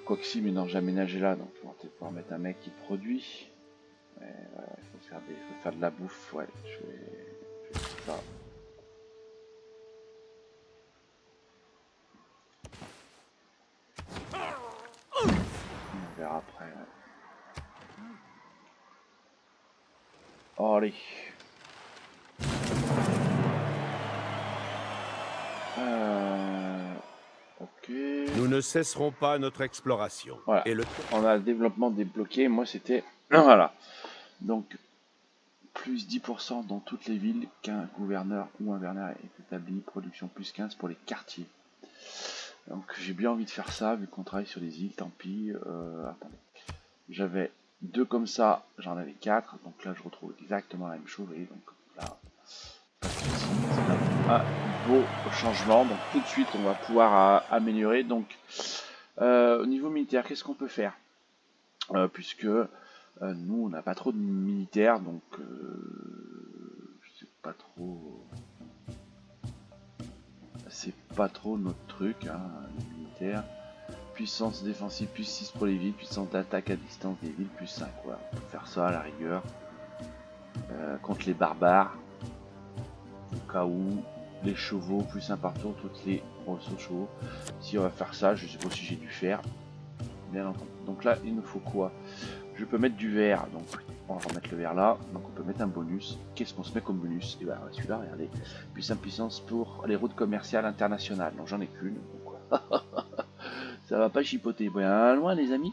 Quoique si, mais non, j'ai aménagé là, donc on va peut-être pouvoir mettre un mec qui produit. Mais voilà, il faut faire de la bouffe, ouais, je vais faire ça. On verra après. Oh, allez. Ok. Nous ne cesserons pas notre exploration. Voilà. Et On a le développement débloqué. Moi, c'était... Voilà. Donc, plus 10% dans toutes les villes qu'un gouverneur ou un gouverneur est établi. Production plus 15 pour les quartiers. Donc, j'ai bien envie de faire ça, vu qu'on travaille sur les îles. Tant pis. Attendez. J'avais 2 comme ça. J'en avais 4. Donc là, je retrouve exactement la même chose. Et donc, là... Un beau changement, donc tout de suite on va pouvoir améliorer. Donc au niveau militaire, qu'est-ce qu'on peut faire, puisque nous on n'a pas trop de militaires, donc je sais pas trop, c'est pas trop notre truc, hein, les militaires. Puissance défensive plus 6 pour les villes, puissance d'attaque à distance des villes plus 5. Voilà, on peut faire ça à la rigueur contre les barbares, au cas où. Les chevaux plus un partout, toutes les ressources chevaux. Si on va faire ça, je sais pas si j'ai dû faire. Bien entendu. Donc là, il nous faut quoi? Je peux mettre du verre, donc on va remettre le verre là. Donc on peut mettre un bonus. Qu'est-ce qu'on se met comme bonus? Et ben celui-là, regardez. Puissance pour les routes commerciales internationales. Donc j'en ai qu'une. Ça va pas chipoter. Bien loin, les amis.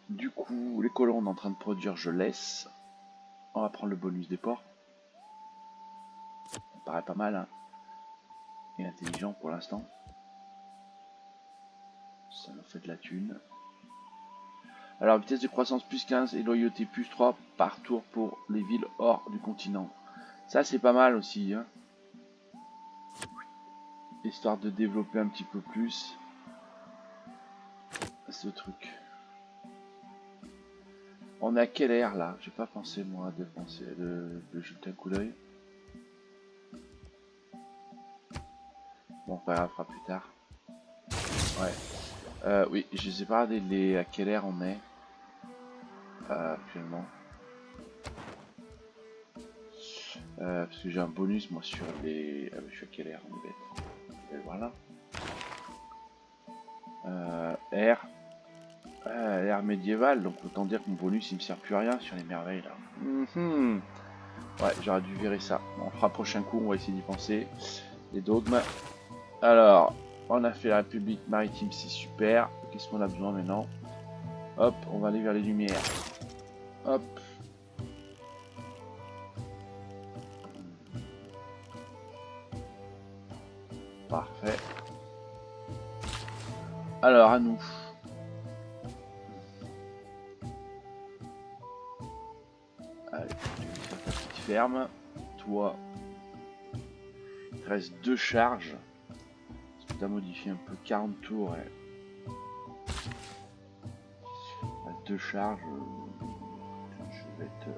Du coup, les colons on est en train de produire, je laisse. On va prendre le bonus des ports. paraît pas mal, hein. Et intelligent pour l'instant. Ça nous fait de la thune. Alors, vitesse de croissance plus 15 et loyauté plus 3 par tour pour les villes hors du continent. Ça, c'est pas mal aussi, hein. Histoire de développer un petit peu plus ce truc. On a quelle ère là? J'ai pas pensé moi de jeter un coup d'œil. Bon, pas grave, fera plus tard. Ouais. Oui, je sais pas à quelle ère on est actuellement. Parce que j'ai un bonus moi sur les. Ah, je suis à quelle ère? On est bête. Je vais voir là. Ère. Ère médiévale, donc autant dire que mon bonus il me sert plus à rien sur les merveilles là. Ouais, j'aurais dû virer ça. Bon, on fera prochain coup, on va essayer d'y penser. Les dogmes. Alors, on a fait la République maritime, c'est super. Qu'est-ce qu'on a besoin maintenant? Hop, on va aller vers les lumières. Hop. Parfait. Alors, à nous. Allez, sur ta petite ferme. Toi, il te reste 2 charges. Tu as modifié un peu 40 tours. Ouais. 2 charges. Je vais te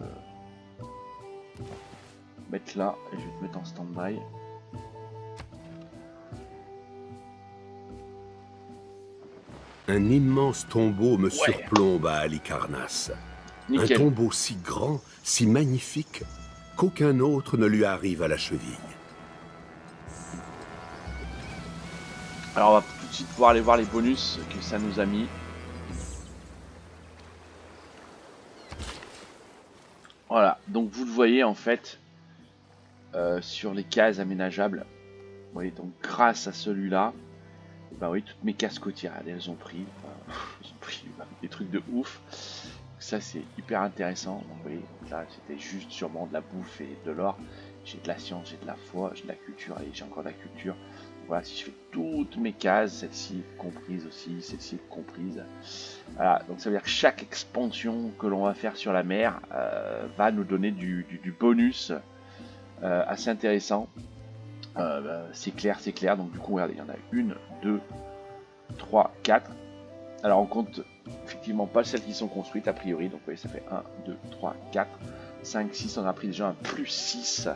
mettre là et je vais te mettre en stand-by. Un immense tombeau me surplombe à Halicarnasse. Un tombeau si grand, si magnifique, qu'aucun autre ne lui arrive à la cheville. Alors on va tout de suite pouvoir aller voir les bonus que ça nous a mis. Voilà, donc vous le voyez en fait sur les cases aménageables. Vous voyez, donc grâce à celui-là, bah oui, toutes mes cases côtières, elles ont pris des trucs de ouf. Ça c'est hyper intéressant. Donc, vous voyez, là c'était juste sûrement de la bouffe et de l'or. J'ai de la science, j'ai de la foi, j'ai de la culture et j'ai encore de la culture. Donc, voilà, si je fais toutes mes cases, celle-ci comprise aussi, celle-ci comprise. Voilà, donc ça veut dire que chaque expansion que l'on va faire sur la mer va nous donner du bonus assez intéressant. C'est clair. Donc du coup, regardez, il y en a 1, 2, 3, 4. Alors on compte effectivement pas celles qui sont construites a priori. Donc vous voyez, ça fait 1, 2, 3, 4, 5, 6. On a pris déjà un plus 6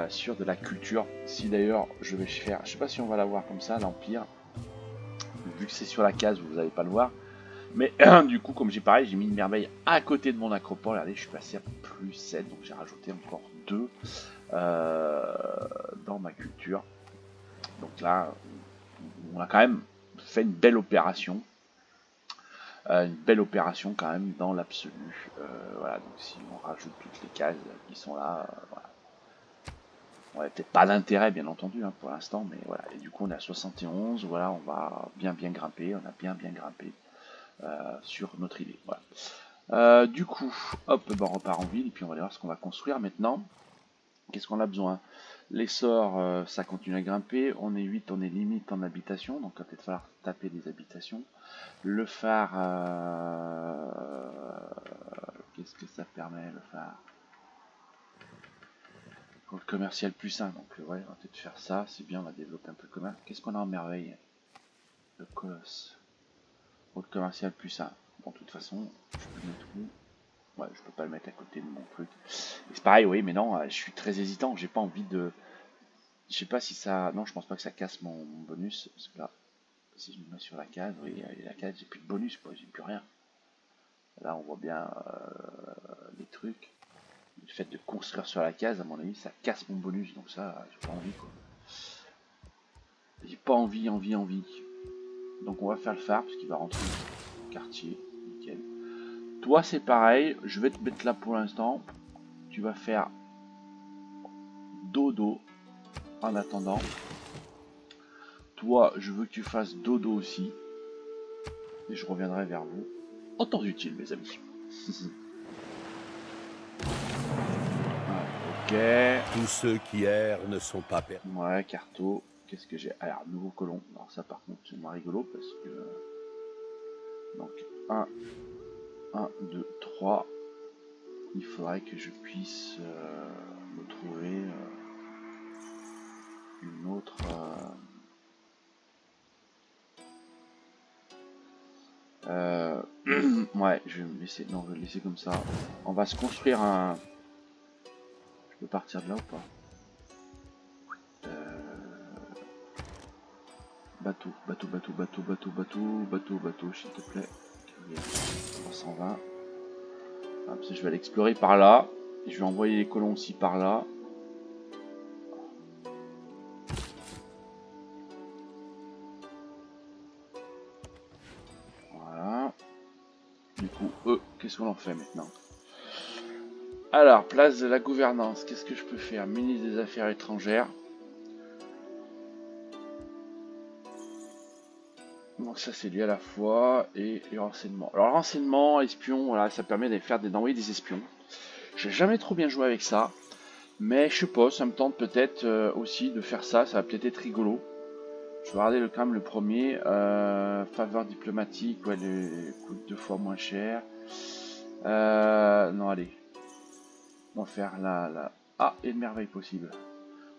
sur de la culture. Si d'ailleurs je vais faire, je sais pas si on va l'avoir comme ça, l'Empire. Vu que c'est sur la case, vous n'allez pas le voir. Mais du coup, comme j'ai pareil, j'ai mis une merveille à côté de mon acropole. Regardez, je suis passé à plus 7. Donc j'ai rajouté encore 2 dans ma culture. Donc là, on a quand même fait une belle opération. Quand même dans l'absolu. Voilà, donc si on rajoute toutes les cases qui sont là, voilà. On n'a peut-être pas d'intérêt bien entendu pour l'instant, mais voilà. Et du coup on est à 71, voilà, on va bien grimper, on a bien grimpé sur notre idée. Voilà. Du coup, hop, on repart en ville et puis on va aller voir ce qu'on va construire maintenant. Qu'est-ce qu'on a besoin? Les sorts, ça continue à grimper. On est 8, on est limite en habitation, donc il va peut-être falloir taper des habitations. Le phare, qu'est-ce que ça permet le phare? Pour le commercial plus 1, donc ouais, on va peut-être faire ça, c'est bien, on va développer un peu le commerce. Qu'est-ce qu'on a en merveille? Le colosse. Pour le commercial plus 1. Bon, de toute façon, je peux le mettre où? Ouais, je peux pas le mettre à côté de mon truc. C'est pareil, oui, mais non, je suis très hésitant, j'ai pas envie de... Je sais pas si ça... Non, je pense pas que ça casse mon bonus, parce que là, si je me mets sur la case, oui, la case, j'ai plus de bonus, quoi, j'ai plus rien. Là, on voit bien les trucs. Le fait de construire sur la case, à mon avis, ça casse mon bonus, donc ça, j'ai pas envie, quoi. J'ai pas envie. Donc on va faire le phare, parce qu'il va rentrer dans le quartier, nickel. Toi, c'est pareil, je vais te mettre là pour l'instant. Tu vas faire dodo en attendant. Toi, je veux que tu fasses dodo aussi. Et je reviendrai vers vous en temps utile, mes amis. Ah, Ok. Tous ceux qui errent ne sont pas perdus. Ouais, carto. Qu'est-ce que j'ai? Alors, nouveau colon. Alors ça, par contre, c'est moins rigolo parce que... Donc, 1, 2, 3. Il faudrait que je puisse me trouver une autre... ouais, je vais me laisser... Non, je vais le laisser comme ça. On va se construire un... Je peux partir de là ou pas? Bateau, bateau, bateau, bateau, bateau, bateau, bateau, bateau, s'il te plaît. 320. Hop, je vais aller explorer par là. Et je vais envoyer les colons aussi par là. Voilà. Du coup, eux, qu'est-ce qu'on en fait maintenant? Alors, place de la gouvernance. Qu'est-ce que je peux faire? Ministre des Affaires étrangères. Donc ça c'est lié à la foi et les renseignements. Alors le renseignement, espion, voilà, ça permet d'envoyer des espions. J'ai jamais trop bien joué avec ça, mais je sais pas, ça me tente peut-être aussi de faire ça, ça va peut-être être rigolo. Je vais regarder quand même le premier, faveur diplomatique, ouais, le coûte 2 fois moins cher. Non allez, on va faire la... Ah, et une merveille possible.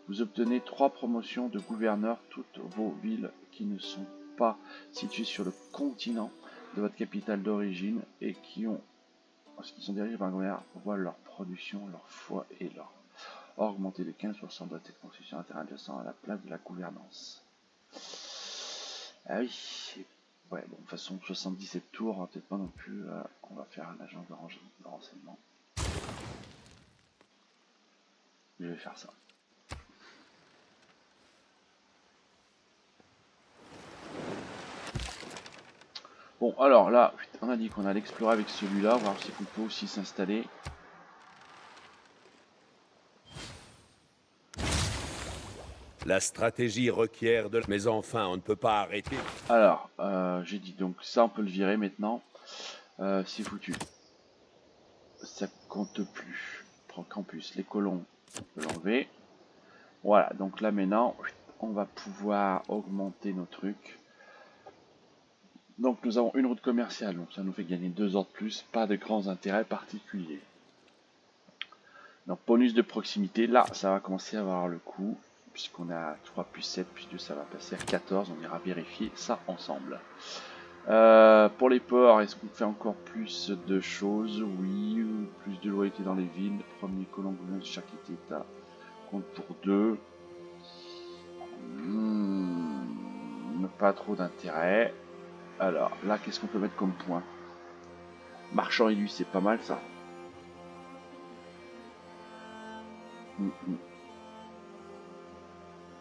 Vous obtenez 3 promotions de gouverneur, toutes vos villes qui ne sont pas situées sur le continent de votre capitale d'origine et qui sont dirigées par un gouverneur voient leur production, leur foi et leur augmenter de 15% de cette construction intéressante à la place de la gouvernance. Ah oui, ouais, bon, de toute façon 77 tours, peut-être pas non plus, on va faire un agent de renseignement. Je vais faire ça. Bon, alors là, on a dit qu'on allait explorer avec celui-là, voir si on peut aussi s'installer. La stratégie requiert de... Mais enfin, on ne peut pas arrêter. Alors, j'ai dit donc ça, on peut le virer maintenant. C'est foutu. Ça compte plus. Prends campus, les colons, on peut l'enlever. Voilà, donc là maintenant, on va pouvoir augmenter nos trucs. Donc nous avons une route commerciale, donc ça nous fait gagner 2 heures de plus, pas de grands intérêts particuliers. Donc bonus de proximité, là ça va commencer à avoir le coup, puisqu'on a 3 plus 7 plus 2 ça va passer à 14, on ira vérifier ça ensemble. Pour les ports, est-ce qu'on fait encore plus de choses? Oui, plus de loyauté dans les villes, premier colon de chaque état compte pour 2. Pas trop d'intérêt. Alors là, qu'est-ce qu'on peut mettre comme point? Marchand élu, c'est pas mal ça.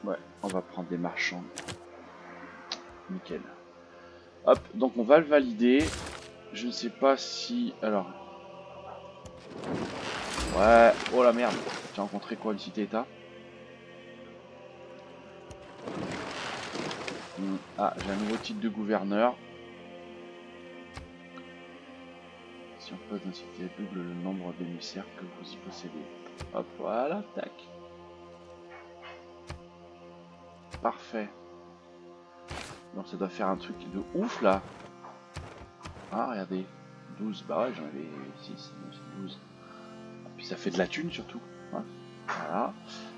Ouais, on va prendre des marchands. Nickel. Hop, donc on va le valider. Je ne sais pas si... Alors... Ouais, oh la merde. Tu as rencontré quoi, le cité-état? Ah, j'ai un nouveau titre de gouverneur. Si on pose un cité double le nombre d'émissaires que vous y possédez. Hop, voilà, tac. Parfait. Donc ça doit faire un truc de ouf là. Ah, regardez. 12, bah ouais, j'en avais 6, 12. Et puis ça fait de la thune surtout. Ouais. Voilà.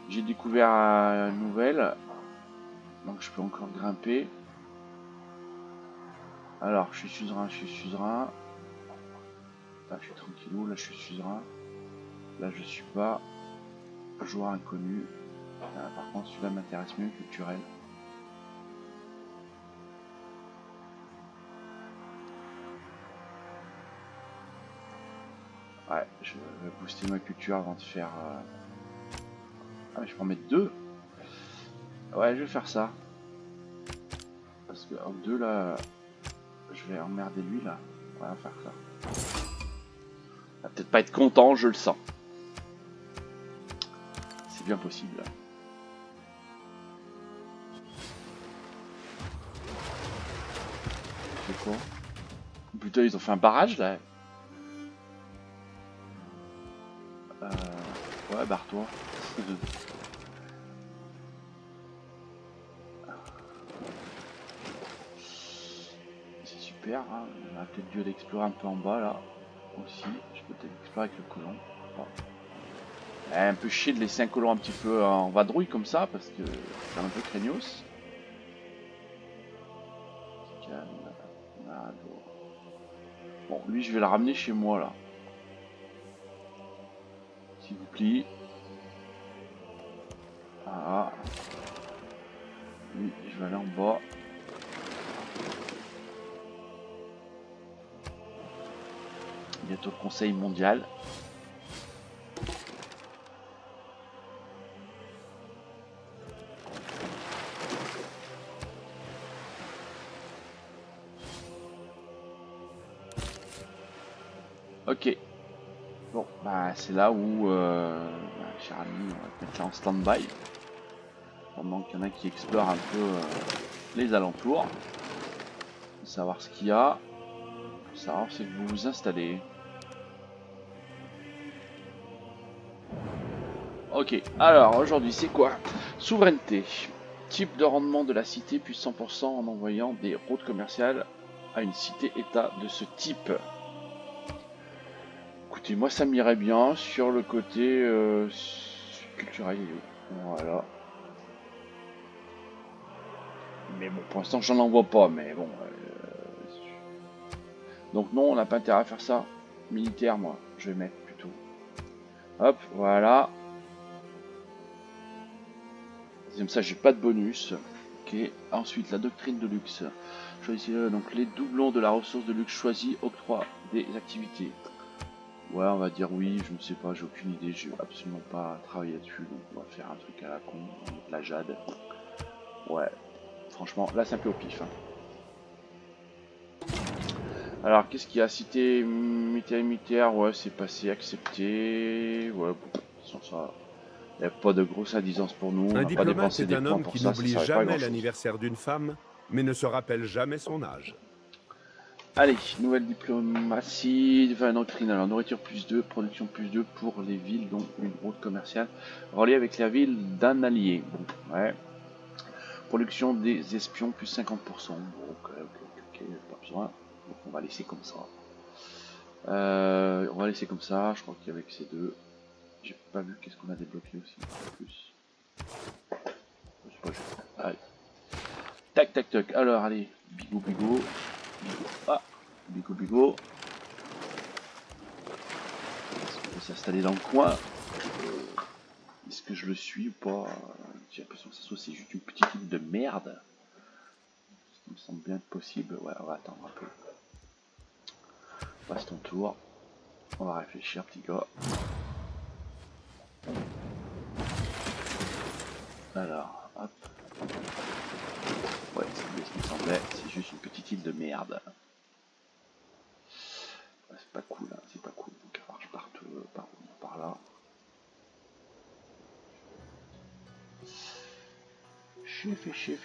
J'ai découvert une nouvelle. Donc je peux encore grimper. Alors, je suis suzerain, je suis suzerain. Là, je suis tranquillou, là, je suis suzerain. Là, je suis pas. Joueur inconnu. Par contre, celui-là m'intéresse mieux, culturel. Ouais, je vais booster ma culture avant de faire... Ah, mais je peux en mettre 2. Ouais, je vais faire ça. Parce que en 2, là, je vais emmerder lui, là. On va faire ça. Il va peut-être pas être content, je le sens. C'est bien possible. C'est quoi? Putain, ils ont fait un barrage, là. Ouais, barre-toi. C'est super, hein. On a peut-être dû l'explorer un peu en bas là. Aussi, je peux peut-être explorer avec le colon. Bon. Un peu chier de laisser un colon un petit peu en vadrouille comme ça, parce que c'est un peu craignos. Bon, lui je vais le ramener chez moi là. S'il vous plaît. Ah. Lui, je vais aller en bas. Bientôt le conseil mondial. Ok. Bon, bah c'est là où, cher ami, on va mettre ça en stand-by. Pendant qu'il y en a qui explorent un peu les alentours. Pour savoir ce qu'il y a. Pour savoir c'est que vous vous installez. Ok, alors aujourd'hui c'est quoi? Souveraineté. Type de rendement de la cité plus 100% en envoyant des routes commerciales à une cité-état de ce type. Écoutez, moi ça m'irait bien sur le côté culturel. Voilà. Mais bon, pour l'instant j'en envoie pas, mais bon. Donc non, on n'a pas intérêt à faire ça. Militaire, moi, je vais mettre plutôt. Hop, voilà. Comme ça, j'ai pas de bonus. Ok. Ensuite, la doctrine de luxe. Choisissez donc les doublons de la ressource de luxe choisie, octroi des activités. Ouais, on va dire oui, je ne sais pas, j'ai aucune idée, j'ai absolument pas travaillé là-dessus, donc on va faire un truc à la con, on va mettre la jade. Ouais, franchement, là c'est un peu au pif. Hein. Alors, qu'est-ce qu'il y a? Cité militaire, ouais, c'est passé, accepté. Ouais, bon, sans ça, il n'y a pas de grosse indisance pour nous, on Un n'a pas diplomate dépensé est des un points homme pour qui ça, ça n'oublie servait pas à jamais grand-chose. l'anniversaire d'une femme, mais ne se rappelle jamais son âge. Allez, nouvelle diplomatie, enfin doctrine, alors nourriture plus 2, production plus 2 pour les villes dont une route commerciale reliée avec la ville d'un allié. Bon, ouais. Production des espions plus 50%. Bon, ok, pas besoin. Donc on va laisser comme ça. On va laisser comme ça, je crois qu'avec ces deux, j'ai pas vu qu'est-ce qu'on a débloqué aussi. Plus. Je sais pas, allez. Tac, tac, tac. Alors, allez, bigo, bigo. Ah, bigo, bigo. On peut s'installer dans le coin. Est-ce que je le suis ou pas? J'ai l'impression que ça soit c'est juste une petite île de merde. Ce qui me semble bien possible. Ouais, on va attendre un peu. Passe ton tour. On va réfléchir, petit gars. Alors, hop. Ouais, c'est bien ce qui me semblait. C'est juste une petite île de merde. Ouais, c'est pas cool, hein. C'est pas cool. Donc, alors, je parte par là. Fais chier.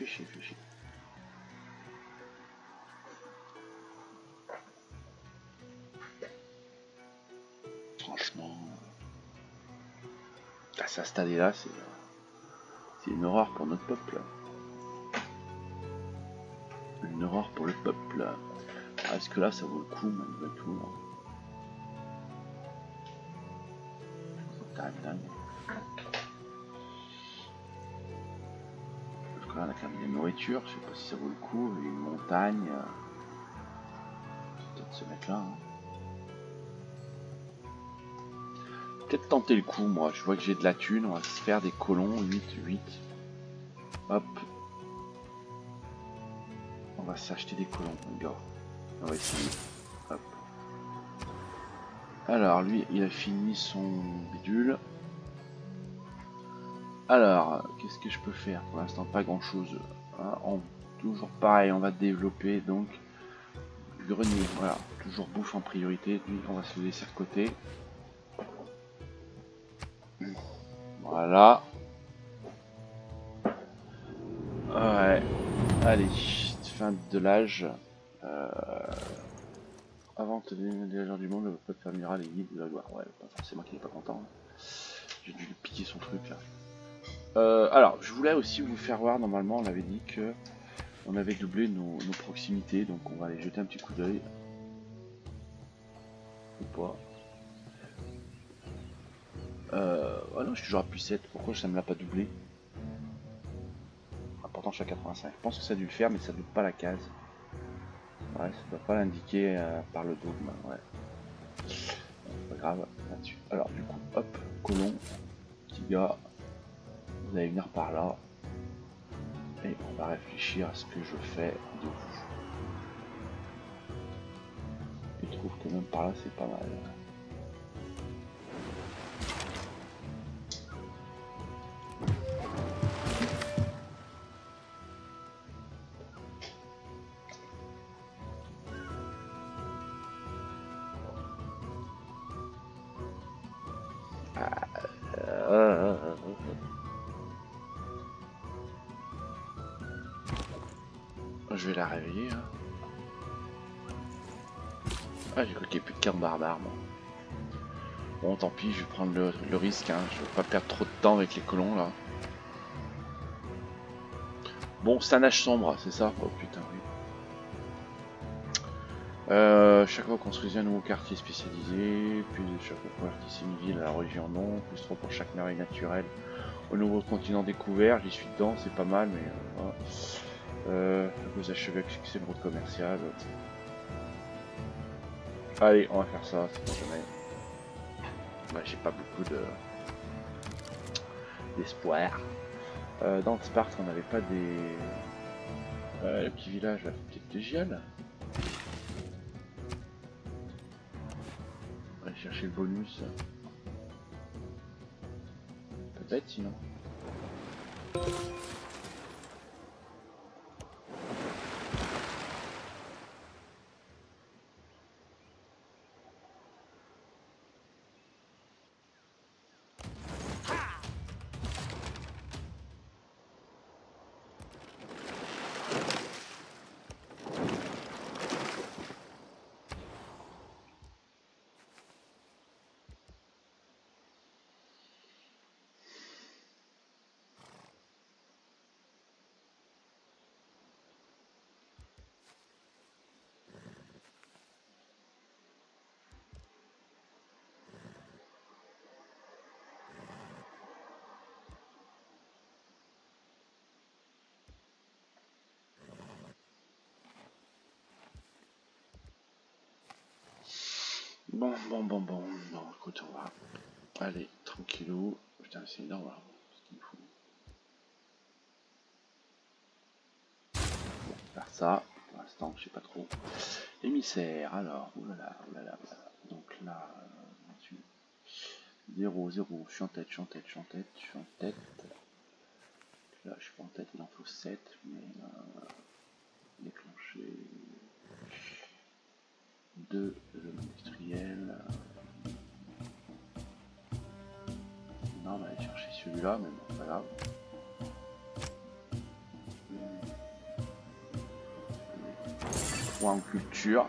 Franchement, s'installer là, c'est une horreur pour notre peuple. Une horreur pour le peuple. Est-ce que là, ça vaut le coup, malgré tout? Dingue. Parce que là, on a quand même des nourritures. Je sais pas si ça vaut le coup. Une montagne. Peut-être se mettre là. Hein. Peut-être tenter le coup, moi. Je vois que j'ai de la thune. On va se faire des colons. 8. Hop. On va s'acheter des colons, les gars. On va essayer. Hop. Alors, lui, il a fini son bidule. Alors, qu'est-ce que je peux faire? Pour l'instant, pas grand-chose. Hein, toujours pareil, on va développer, donc, grenier. Voilà, toujours bouffe en priorité. Lui, on va se le laisser de côté. Voilà. Ouais. Allez, fin de l'âge. Avant de devenir le dirigeant du monde, le peuple fermera les guides de la gloire. Ouais, pas forcément qu'il est pas content. J'ai dû lui piquer son truc là. Alors, je voulais aussi vous faire voir, normalement on avait dit que on avait doublé nos proximités, donc on va aller jeter un petit coup d'œil. Ou pas. Ah non, je suis toujours à plus 7, pourquoi ça me l'a pas doublé? Ah, pourtant je suis à 85, je pense que ça a dû le faire, mais ça double pas la case. Ouais, ça doit pas l'indiquer par le dogme, ouais. Pas grave, là-dessus. Alors du coup, hop, colon, petit gars, vous allez venir par là. Et on va réfléchir à ce que je fais de vous. Je trouve que même par là c'est pas mal. Je vais la réveiller. Hein. Ah, j'ai cru qu'il n'y ait plus de cartes barbares. Bon, tant pis, je vais prendre le risque. Hein. Je vais pas perdre trop de temps avec les colons là. Bon, c'est un âge sombre, c'est ça? Oh putain, oui. Chaque fois construisez un nouveau quartier spécialisé, puis chaque fois convertissez une ville à la religion non, plus 3 pour chaque merveille naturelle. Au nouveau continent découvert, j'y suis dedans, c'est pas mal, mais voilà. Vous achevez avec succès une route commerciale. Allez, on va faire ça, c'est pas jamais. Ouais, j'ai pas beaucoup d'espoir. Dans Sparte, on n'avait pas des... le petit village, là, peut-être de Gial. On va aller chercher le bonus. Pas bête sinon. Bon, écoute, on va aller tranquillou. Putain, c'est énorme là, ce qu'il me faut. Bon, faire ça, pour l'instant, je sais pas trop. Émissaire, alors, oulala. Donc là, 0, 0, je suis en tête. Là, je suis pas en tête, il en faut 7, mais déclencher 2 zones industrielles. Non, on va aller chercher celui-là, mais bon, pas grave. Point en culture.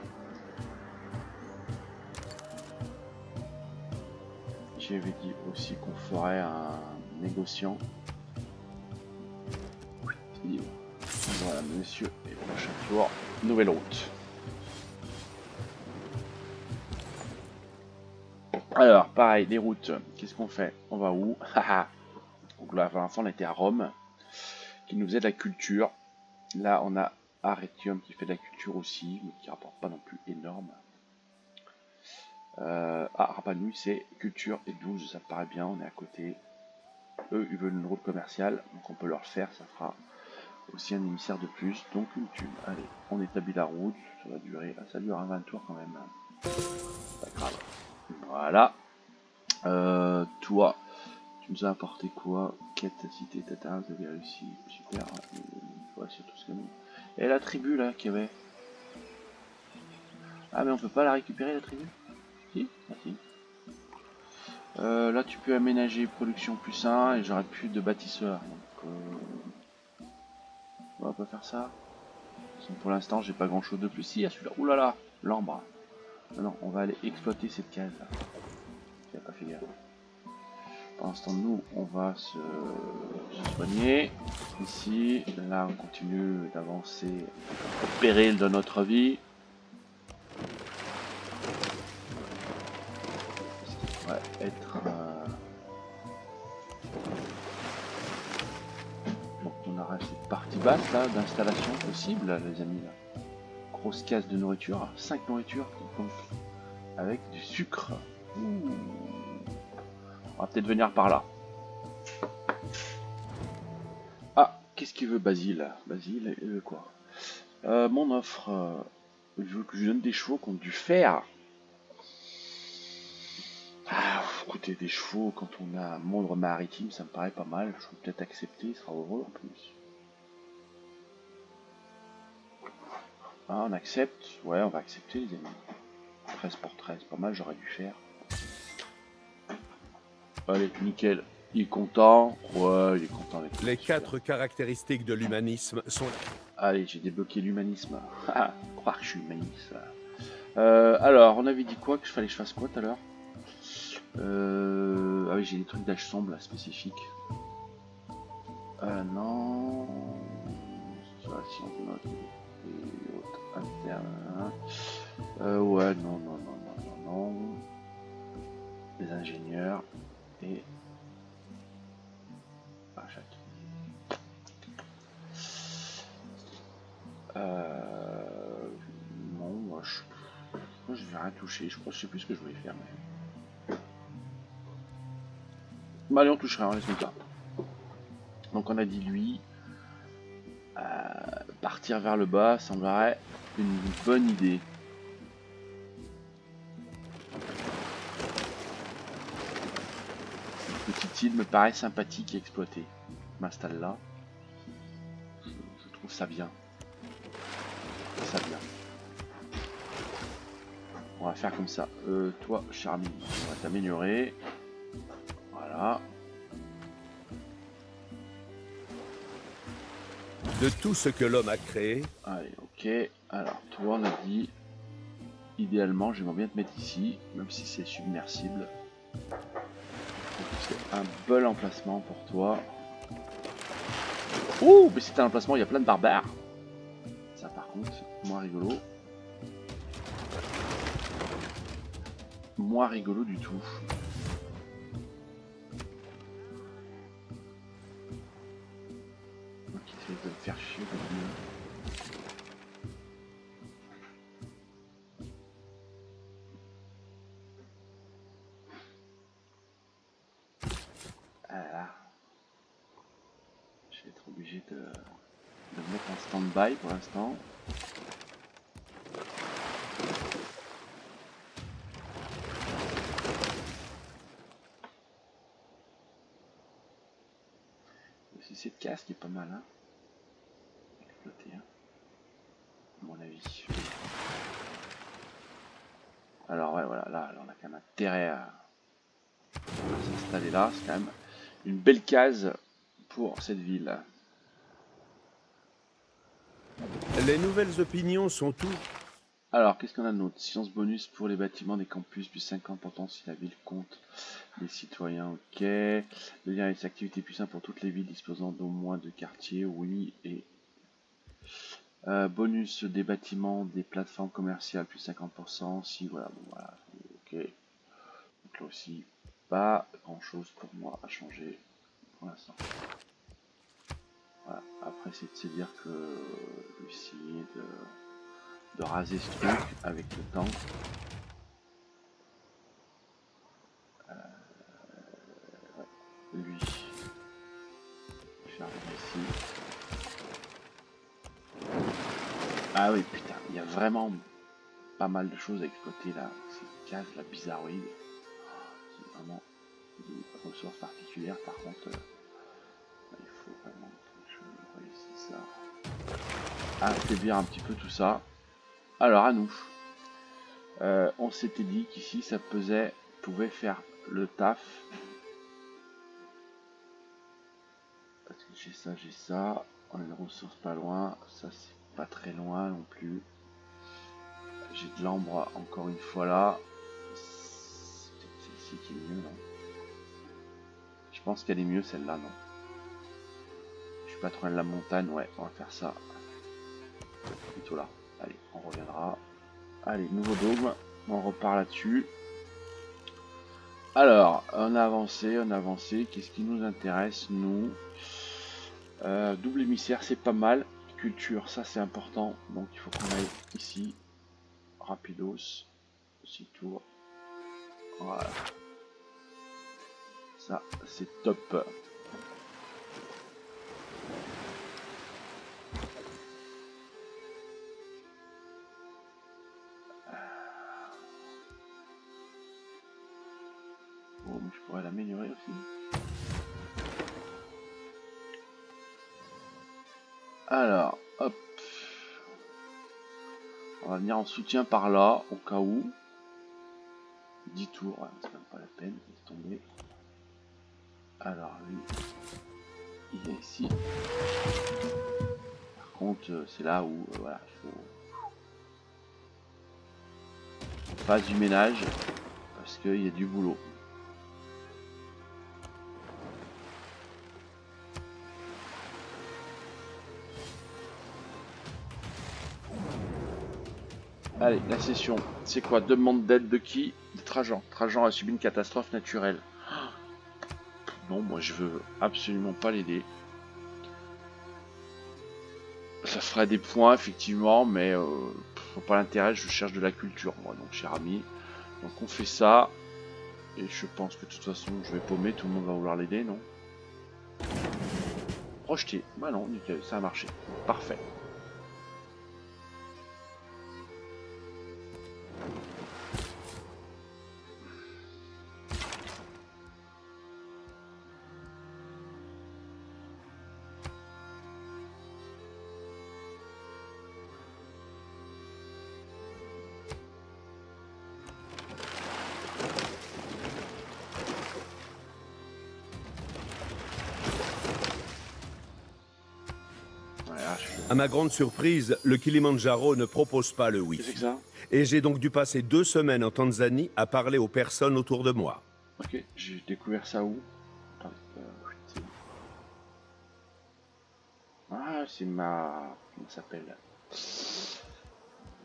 J'avais dit aussi qu'on ferait un négociant. Voilà, monsieur, et prochain tour, nouvelle route. Alors, pareil, les routes, qu'est-ce qu'on fait? On va où? Donc là, pour l'instant, on était à Rome, qui nous faisait de la culture. Là, on a Arretium qui fait de la culture aussi, mais qui rapporte pas non plus énorme. Rapanui, c'est culture et 12, ça paraît bien, on est à côté. Eux, ils veulent une route commerciale, donc on peut leur faire, ça fera aussi un émissaire de plus, donc une thune. Allez, on établit la route, ça va durer, ça dure 20 tours quand même. Pas grave. Voilà. Toi, tu nous as apporté quoi? Quête, cité, tata, vous avez réussi, super. Ouais, c'est tout ce que nous. Et la tribu là qu'il y avait. Ah mais on peut pas la récupérer la tribu? Si, ah, si. Là tu peux aménager production plus 1 et j'aurai plus de bâtisseurs. Donc on va pas faire ça. Pour l'instant j'ai pas grand chose de plus. Si, à celui-là. Oulala, l'ambre. Non, on va aller exploiter cette case là. J'ai pas fait gaffe. Pendant ce temps, nous, on va se soigner. Ici, là, on continue d'avancer au péril de notre vie. Ça va être... Donc, on aura cette partie basse, là, d'installation possible, les amis. Là. Grosse case de nourriture. 5 nourritures, donc, avec du sucre. Ouh. On va peut-être venir par là. Ah, qu'est-ce qu'il veut Basile? Basile, il veut quoi? Mon offre, il veut que je lui donne des chevaux contre du fer. Ah, écoutez, des chevaux quand on a un monde maritime, ça me paraît pas mal. Je peux peut-être accepter, il sera heureux en plus. Ah, on accepte? Ouais, on va accepter les amis. 13 pour 13, pas mal, j'aurais dû faire. Allez, nickel. Il est content. Ouais, il est content avec les 4 caractéristiques de l'humanisme sont... Allez, j'ai débloqué l'humanisme. Ah, croire que je suis humaniste. Alors, on avait dit quoi? Que fallait que je fasse quoi tout à l'heure? Ah oui, j'ai des trucs d'assemble spécifiques. Non. Situation de note et autres internes. Ouais, non, non, non, non, non, non. Les ingénieurs et... Ah, chaque... Non, moi je vais rien toucher. Je crois que je sais plus ce que je voulais faire. Mais... Bah, allez, on touche rien, laisse-moi ça. Donc on a dit lui. Partir vers le bas semblerait une bonne idée. Cette petite île me paraît sympathique et exploitée. Je m'installe là. Je trouve ça bien. Ça bien. On va faire comme ça. Toi, cher ami, on va t'améliorer. Voilà. De tout ce que l'homme a créé. Allez, ok. Alors, toi, on a dit... Idéalement, j'aimerais bien te mettre ici, même si c'est submersible. C'est un bel emplacement pour toi. Ouh, mais c'est un emplacement, il y a plein de barbares. Ça, par contre, moins rigolo. Moins rigolo du tout. Donc, il essaie de me faire chier. Voilà. Je vais être obligé de me mettre en stand-by pour l'instant. C'est cette case qui est pas mal, hein. Exploiter, hein. À mon avis. Alors ouais, voilà, là, on a quand même intérêt à s'installer là. C'est quand même une belle case pour cette ville. Les nouvelles opinions sont tout. Alors, qu'est-ce qu'on a d'autre? Science bonus pour les bâtiments des campus, plus 50% si la ville compte les citoyens, ok. Le lien avec activités plus simples pour toutes les villes disposant d'au moins 2 quartiers, oui. Et bonus des bâtiments, des plateformes commerciales, plus 50%, si, voilà, bon, voilà, ok. Donc là aussi, pas grand chose pour moi à changer pour l'instant. Voilà. Après, c'est de se dire que essayer de raser ce truc avec le temps. Lui, je vais arriver ici. Ah oui, putain, il y a vraiment pas mal de choses à exploiter là. Cette case, la bizarroïde. C'est vraiment des ressources particulières. Par contre, il faut vraiment que je réussisse à affaiblir un petit peu tout ça. Alors, à nous. On s'était dit qu'ici, ça pouvait faire le taf. Parce que j'ai ça. On a des ressources pas loin. Ça, c'est pas très loin non plus. J'ai de l'ambre encore une fois là. C'est peut-être celle-ci qui est mieux là. Je pense qu'elle est mieux celle-là, non? Je suis pas trop loin de la montagne, ouais, on va faire ça. Plutôt là. Allez, on reviendra. Allez, nouveau dôme, on repart là-dessus. Alors, on a avancé. Qu'est-ce qui nous intéresse, nous? Double émissaire, c'est pas mal. Culture, ça c'est important. Donc il faut qu'on aille ici. Rapidos. 6 tours. Voilà. Ça, c'est top. Bon, je pourrais l'améliorer aussi. Alors, hop. On va venir en soutien par là, au cas où. 10 tours, ouais, c'est même pas la peine, laisse tomber. Alors lui, il est ici. Par contre, c'est là où, voilà, il faut faire du ménage, parce qu'il y a du boulot. Allez, la session, c'est quoi? Demande d'aide de qui? De Trajan. Trajan a subi une catastrophe naturelle. Non, moi je veux absolument pas l'aider. Ça ferait des points, effectivement, mais pas l'intérêt, je cherche de la culture, moi, donc cher ami. Donc on fait ça, et je pense que de toute façon, je vais paumer, tout le monde va vouloir l'aider, non? Projeté, bah non, nickel, ça a marché. Parfait. À ma grande surprise, le Kilimandjaro ne propose pas le Wi-Fi. Et j'ai donc dû passer 2 semaines en Tanzanie à parler aux personnes autour de moi. Ok, j'ai découvert ça où? Ah, c'est ma... Comment ça s'appelle?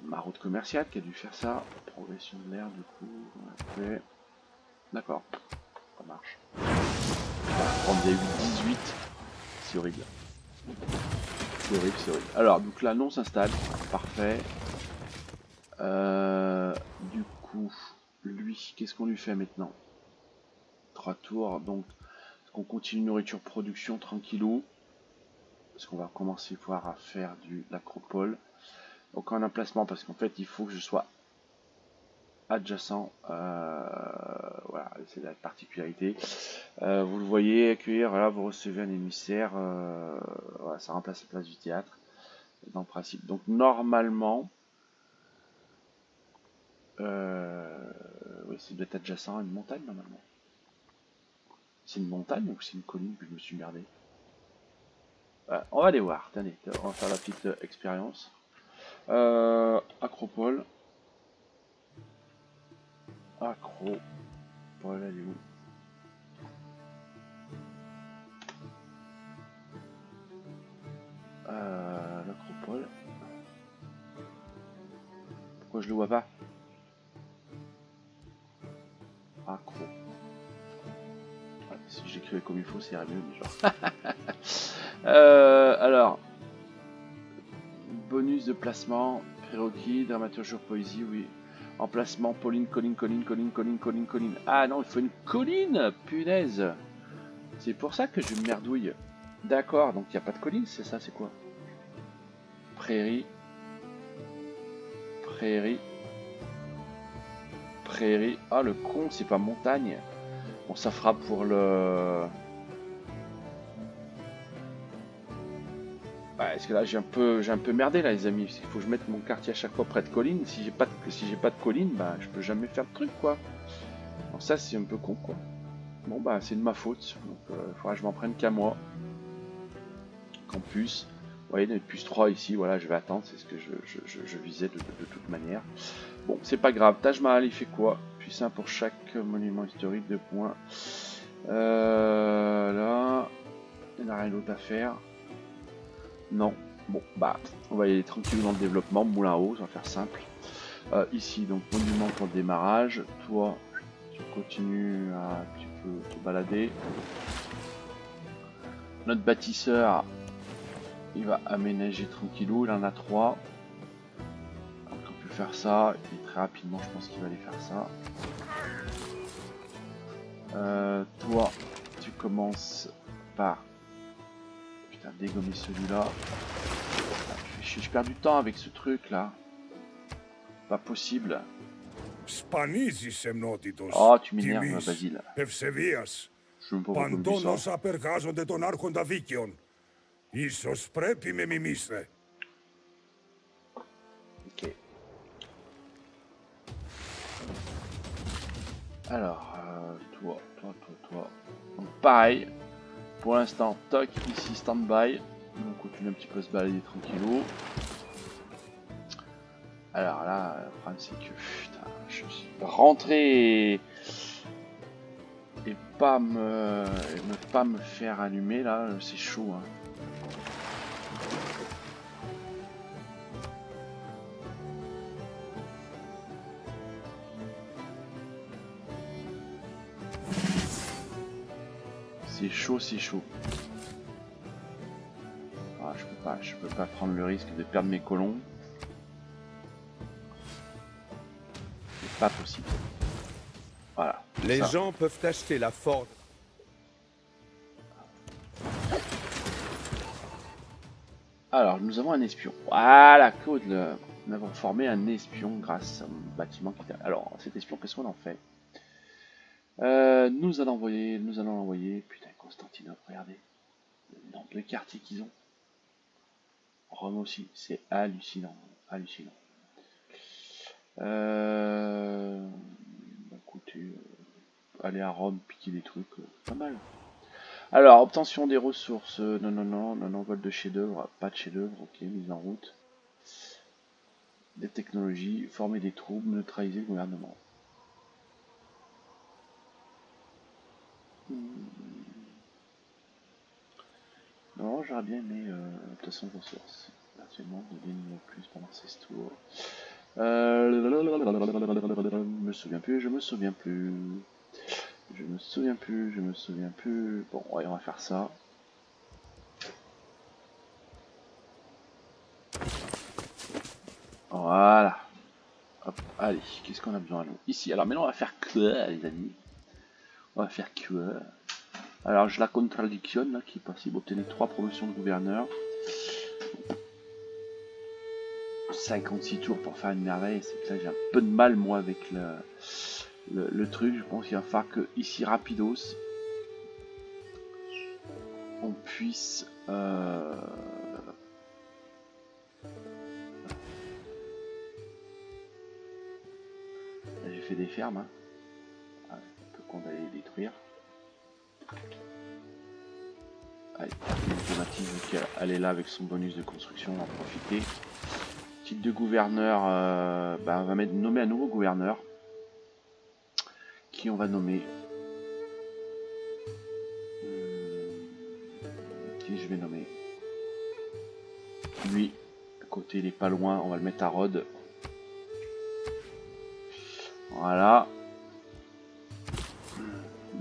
Ma route commerciale qui a dû faire ça. Progression de l'air, du coup. Okay. D'accord, ça marche. Prendre des 8-18, c'est horrible. C'est horrible, c'est horrible. Alors, donc là, non s'installe. Parfait. Du coup, lui, qu'est-ce qu'on lui fait maintenant? 3 tours, donc est-ce qu'on continue nourriture production tranquillou? Parce qu'on va commencer voir à faire de l'acropole. Donc un emplacement, parce qu'en fait il faut que je sois adjacent. Voilà, c'est la particularité. Vous le voyez, accueillir, voilà, vous recevez un émissaire. Voilà, ça remplace la place du théâtre. Dans le principe. Donc normalement, oui, c'est doit être adjacent à une montagne normalement. C'est une montagne ou c'est une colline que je me suis merdé? On va aller voir, tenez, on va faire la petite expérience. Acropole. Acropole, elle est où? L'acropole. Pourquoi je le vois pas? Acro. Ah, si j'écrivais comme il faut, c'est mieux, mais genre. Alors, bonus de placement, prérequis, dramaturgie, poésie, oui. Emplacement, Pauline, colline. Ah non, il faut une colline, punaise. C'est pour ça que je merdouille. D'accord, donc il n'y a pas de colline, c'est ça, c'est quoi? Prairie. Ah, le con, c'est pas montagne. Bon, ça fera pour le... Bah, est-ce que là, j'ai un peu merdé, là, les amis. Parce qu'il faut que je mette mon quartier à chaque fois près de colline. Si j'ai pas de colline, bah, je peux jamais faire de truc, quoi. Donc ça, c'est un peu con, quoi. Bon, bah, c'est de ma faute. Donc, il faudra que je m'en prenne qu'à moi. Campus. Vous voyez, il y a plus 3 ici. Voilà, je vais attendre. C'est ce que je visais de toute manière. Bon, c'est pas grave. Taj Mahal, il fait quoi? Puis ça pour chaque monument historique, 2 points. Là, il n'y a rien d'autre à faire. Non. Bon, bah, on va y aller tranquille dans le développement. Moulin à eau, ça va faire simple. Ici, donc, monument pour le démarrage. Toi, tu continues à un petit peu te balader. Notre bâtisseur, il va aménager tranquillou. Il en a 3. Donc, on peut faire ça. Et très rapidement, je pense qu'il va aller faire ça. Toi, tu commences par dégommer celui-là. Je perds du temps avec ce truc là. Pas possible. Oh, tu m'énerves, Basile. Je sais même pas pourquoi je me dis ça. Ok. Alors, toi. Donc pareil. Pour l'instant, toc, ici stand-by. On continue un petit peu à se balader tranquillou. Alors là, le problème c'est que putain, je suis rentré et pas me faire allumer là, c'est chaud. Hein. C'est chaud, c'est chaud. Ah, je peux pas prendre le risque de perdre mes colons. C'est pas possible. Voilà. Les gens peuvent acheter la forge. Alors, nous avons un espion. Voilà, Claude, nous avons formé un espion grâce à un bâtiment qui était... Alors, cet espion, qu'est-ce qu'on en fait? Nous allons l'envoyer. Putain, Constantinople, regardez. Le nombre de quartiers qu'ils ont. Rome aussi, c'est hallucinant. Hallucinant. Écoutez, aller à Rome, piquer des trucs, pas mal. Alors, obtention des ressources, non, vol de chef-d'œuvre, pas de chef-d'œuvre, ok, mise en route. Des technologies, former des troupes, neutraliser le gouvernement. Non, j'aurais bien aimé obtention de ressources. Actuellement, de ligne plus pendant 16 tours. Je me souviens plus. Bon, ouais, on va faire ça. Voilà. Hop, allez, qu'est-ce qu'on a besoin nous? Ici, alors maintenant on va faire quoi les amis? On va faire quoi? Alors je la contradictionne là, qui est possible, obtenir 3 promotions de gouverneur. 56 tours pour faire une merveille, c'est que là j'ai un peu de mal moi avec le truc, je pense qu'il va falloir que ici rapidos on puisse j'ai fait des fermes, hein. On peut qu'on va les détruire. Allez, diplomatique, vu qu'elle est là avec son bonus de construction, on va en profiter. Titre de gouverneur, on va nommer un nouveau gouverneur. Qui on va nommer? Qui je vais nommer? Lui, à côté il est pas loin, on va le mettre à Rhodes. Voilà.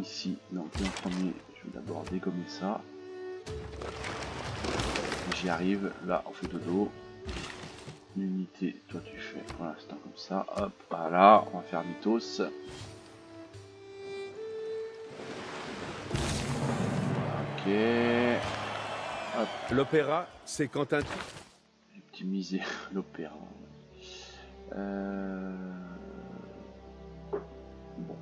Ici, donc en premier, je vais d'abord dégommer ça. J'y arrive, là on fait dodo. L'unité, toi tu fais pour l'instant comme ça, hop, voilà, on va faire mythos. Ok. Hop. L'opéra, c'est quand un... J'ai optimisé l'opéra. Bon.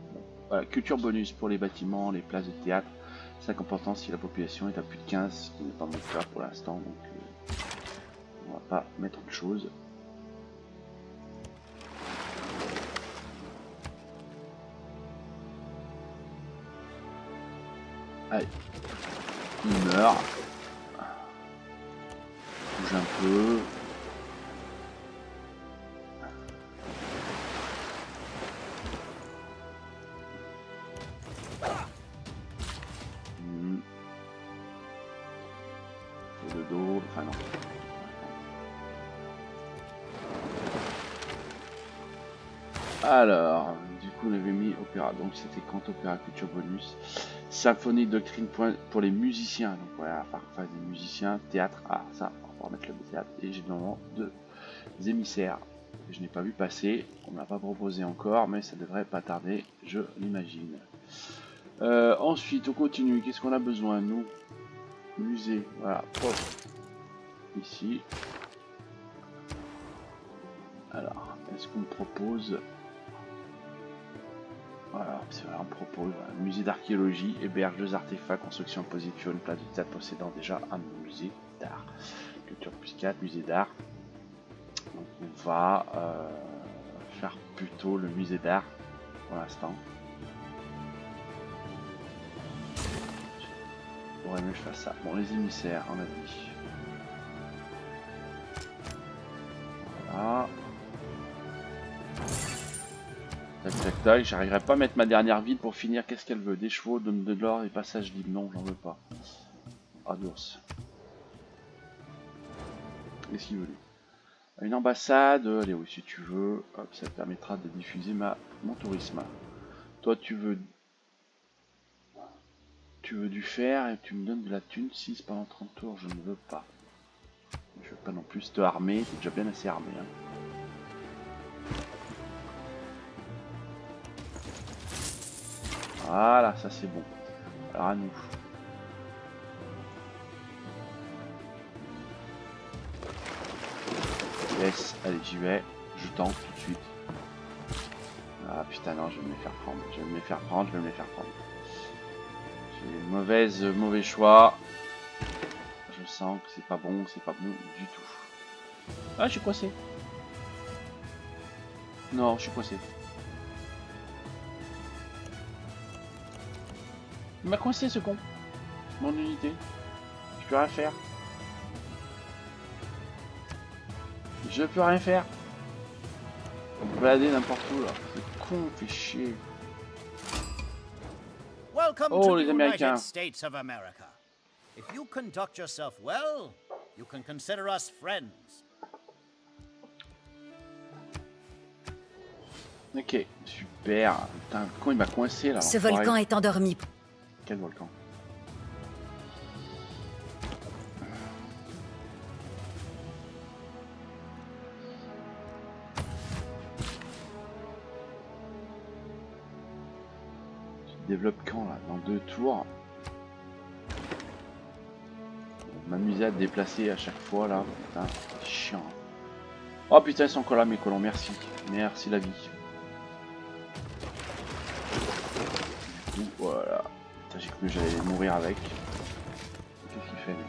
Voilà, culture bonus pour les bâtiments, les places de théâtre. 5% si la population est à plus de 15, ce qui n'est pas mon cas pour l'instant, donc on va pas mettre autre chose. Allez, il meurt. Bouge un peu. sur le dos. Enfin non. Alors, du coup on avait mis opéra, donc c'était quand opéra culture bonus, symphonie doctrine pour les musiciens, donc voilà, phase des musiciens, théâtre, ah ça, on va remettre le théâtre, et j'ai normalement deux émissaires que je n'ai pas vu passer, on n'a pas proposé encore, mais ça devrait pas tarder, je l'imagine. Ensuite on continue, qu'est-ce qu'on a besoin nous? Musée, voilà, hop. Ici. Alors, est-ce qu'on me propose... Voilà, c'est vrai, on propose un musée d'archéologie, héberge 2 artefacts, construction posée sur une place de théâtre possédant déjà un musée d'art. Culture plus 4, musée d'art. Donc on va faire plutôt le musée d'art pour l'instant. J'aurais mieux que je fasse ça. Bon, les émissaires, on a dit. Voilà. Tac tac tac, j'arriverai pas à mettre ma dernière ville pour finir. Qu'est-ce qu'elle veut? Des chevaux, donne de l'or et passage libre. Non, j'en veux pas. Ah d'ours. Qu'est-ce qu'il veut lui? Une ambassade, allez oui si tu veux. Hop, ça te permettra de diffuser mon tourisme. Toi tu veux du fer et tu me donnes de la thune. 6 pendant 30 tours, je ne veux pas. Je veux pas non plus te armer, t'es déjà bien assez armé. Hein. Voilà, ça c'est bon. Alors à nous. Yes, allez j'y vais. Je tente tout de suite. Ah putain non, je vais me les faire prendre. Je vais me les faire prendre, je vais me les faire prendre. J'ai mauvais choix. Je sens que c'est pas bon du tout. Ah, je suis coincé. Non, je suis coincé. Il m'a coincé ce con. Mon unité. Je peux rien faire. Je peux rien faire. On peut balader n'importe où là. C'est con, fait chier. Oh les Américains. States of America. If you conduct yourself well, you can consider us friends. Ok, super. Putain, le con il m'a coincé là. Ce volcan est endormi. Quel volcan? Tu développes quand là? Dans 2 tours. M'amuser à te déplacer à chaque fois là. Putain, c'est chiant. Oh putain, ils sont encore là mes colons, merci. Merci la vie. Du coup, voilà. Putain, j'ai cru que j'allais mourir avec. Qu'est-ce qu'il fait lui?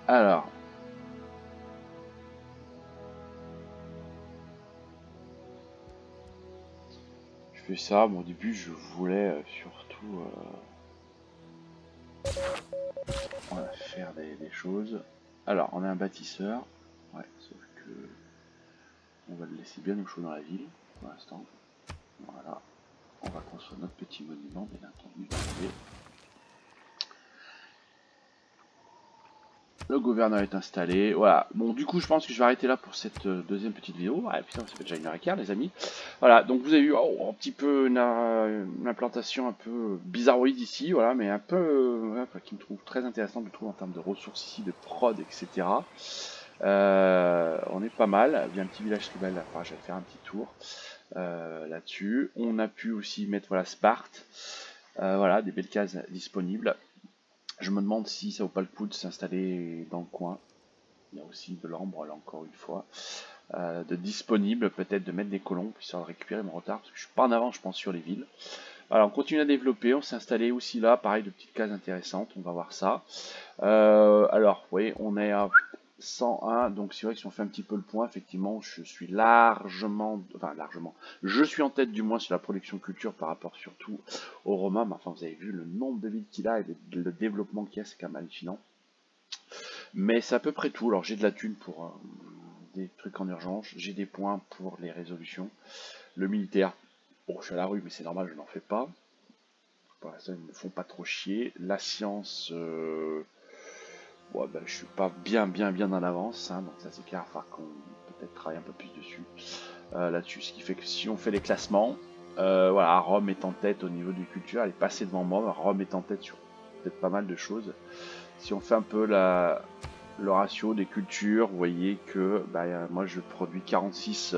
Alors. Je fais ça, bon, au début je voulais surtout voilà, faire des choses. Alors, on a un bâtisseur. Ouais, sauf que on va le laisser bien au chaud dans la ville pour l'instant. Voilà. On va construire notre petit monument, bien entendu. Le gouverneur est installé, voilà. Bon, du coup, je pense que je vais arrêter là pour cette deuxième petite vidéo. Ah putain, ça fait déjà 1h15, les amis. Voilà, donc vous avez vu un petit peu une implantation un peu bizarroïde ici, voilà, mais un peu, qui me trouve très intéressante, je trouve, en termes de ressources ici, de prod, etc. On est pas mal. Il y a un petit village tribal, là, enfin, je vais faire un petit tour là-dessus. On a pu aussi mettre, voilà, Sparte. Voilà, des belles cases disponibles. Je me demande si ça vaut pas le coup de s'installer dans le coin. Il y a aussi de l'ambre là encore une fois. De disponible, peut-être de mettre des colons, puis ça va récupérer mon retard, parce que je suis pas en avant je pense sur les villes. Alors on continue à développer, on s'est installé aussi là, pareil de petites cases intéressantes, on va voir ça. Alors, vous voyez, on est à 101, donc c'est vrai que si on fait un petit peu le point, effectivement, je suis largement, je suis en tête du moins sur la production culture par rapport surtout aux Romains, mais enfin vous avez vu le nombre de villes qu'il a et le développement qu'il y a, c'est quand même hallucinant. Mais c'est à peu près tout. Alors j'ai de la thune pour des trucs en urgence, j'ai des points pour les résolutions. Le militaire, bon je suis à la rue mais c'est normal, je n'en fais pas. Pour l'instant ils ne me font pas trop chier. La science, bon, ben, je suis pas bien en avance, hein, donc ça c'est clair, il va falloir qu'on peut-être travaille un peu plus dessus. Là-dessus, ce qui fait que si on fait les classements, voilà, Rome est en tête au niveau du culture, elle est passée devant moi, Rome est en tête sur peut-être pas mal de choses. Si on fait un peu le ratio des cultures, vous voyez que bah, moi je produis 46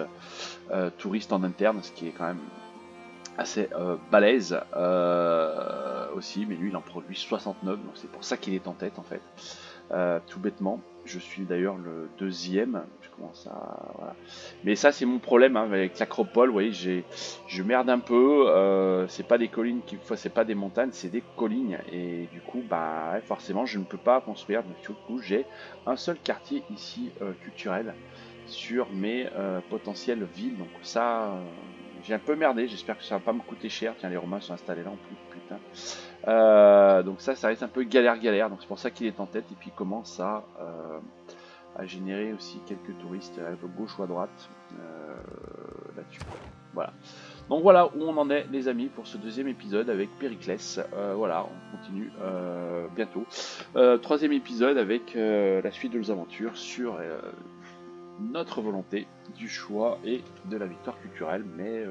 touristes en interne, ce qui est quand même assez balèze aussi, mais lui il en produit 69, donc c'est pour ça qu'il est en tête en fait. Tout bêtement, je suis d'ailleurs le deuxième, je commence à... Voilà. Mais ça c'est mon problème hein, avec l'acropole, vous voyez, je merde un peu, c'est pas des collines, c'est pas des montagnes, c'est des collines, et du coup, bah ouais, forcément je ne peux pas construire, donc du coup j'ai un seul quartier ici culturel sur mes potentielles villes, donc ça... j'ai un peu merdé, j'espère que ça va pas me coûter cher. Tiens, les Romains sont installés là en plus, putain. Donc ça reste un peu galère, donc c'est pour ça qu'il est en tête. Et puis il commence à générer aussi quelques touristes à gauche ou à droite là-dessus. Voilà. Donc voilà où on en est, les amis, pour ce deuxième épisode avec Périclès. Voilà, on continue bientôt. Troisième épisode avec la suite de nos aventures sur... notre volonté du choix et de la victoire culturelle, mais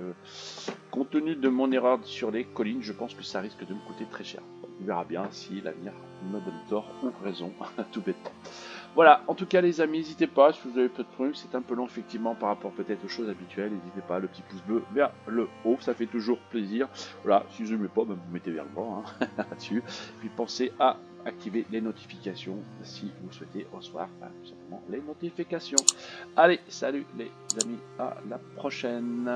compte tenu de mon erreur sur les collines, je pense que ça risque de me coûter très cher. On verra bien si l'avenir me donne tort ou raison, tout bêtement. Voilà, en tout cas les amis, n'hésitez pas, si vous avez peu de trucs, c'est un peu long effectivement par rapport peut-être aux choses habituelles, n'hésitez pas, le petit pouce bleu vers le haut, ça fait toujours plaisir. Voilà, si vous n'aimez pas, ben, vous mettez vers le bas hein, là-dessus, puis pensez à activer les notifications si vous souhaitez recevoir tout simplement les notifications. Allez, salut les amis, à la prochaine.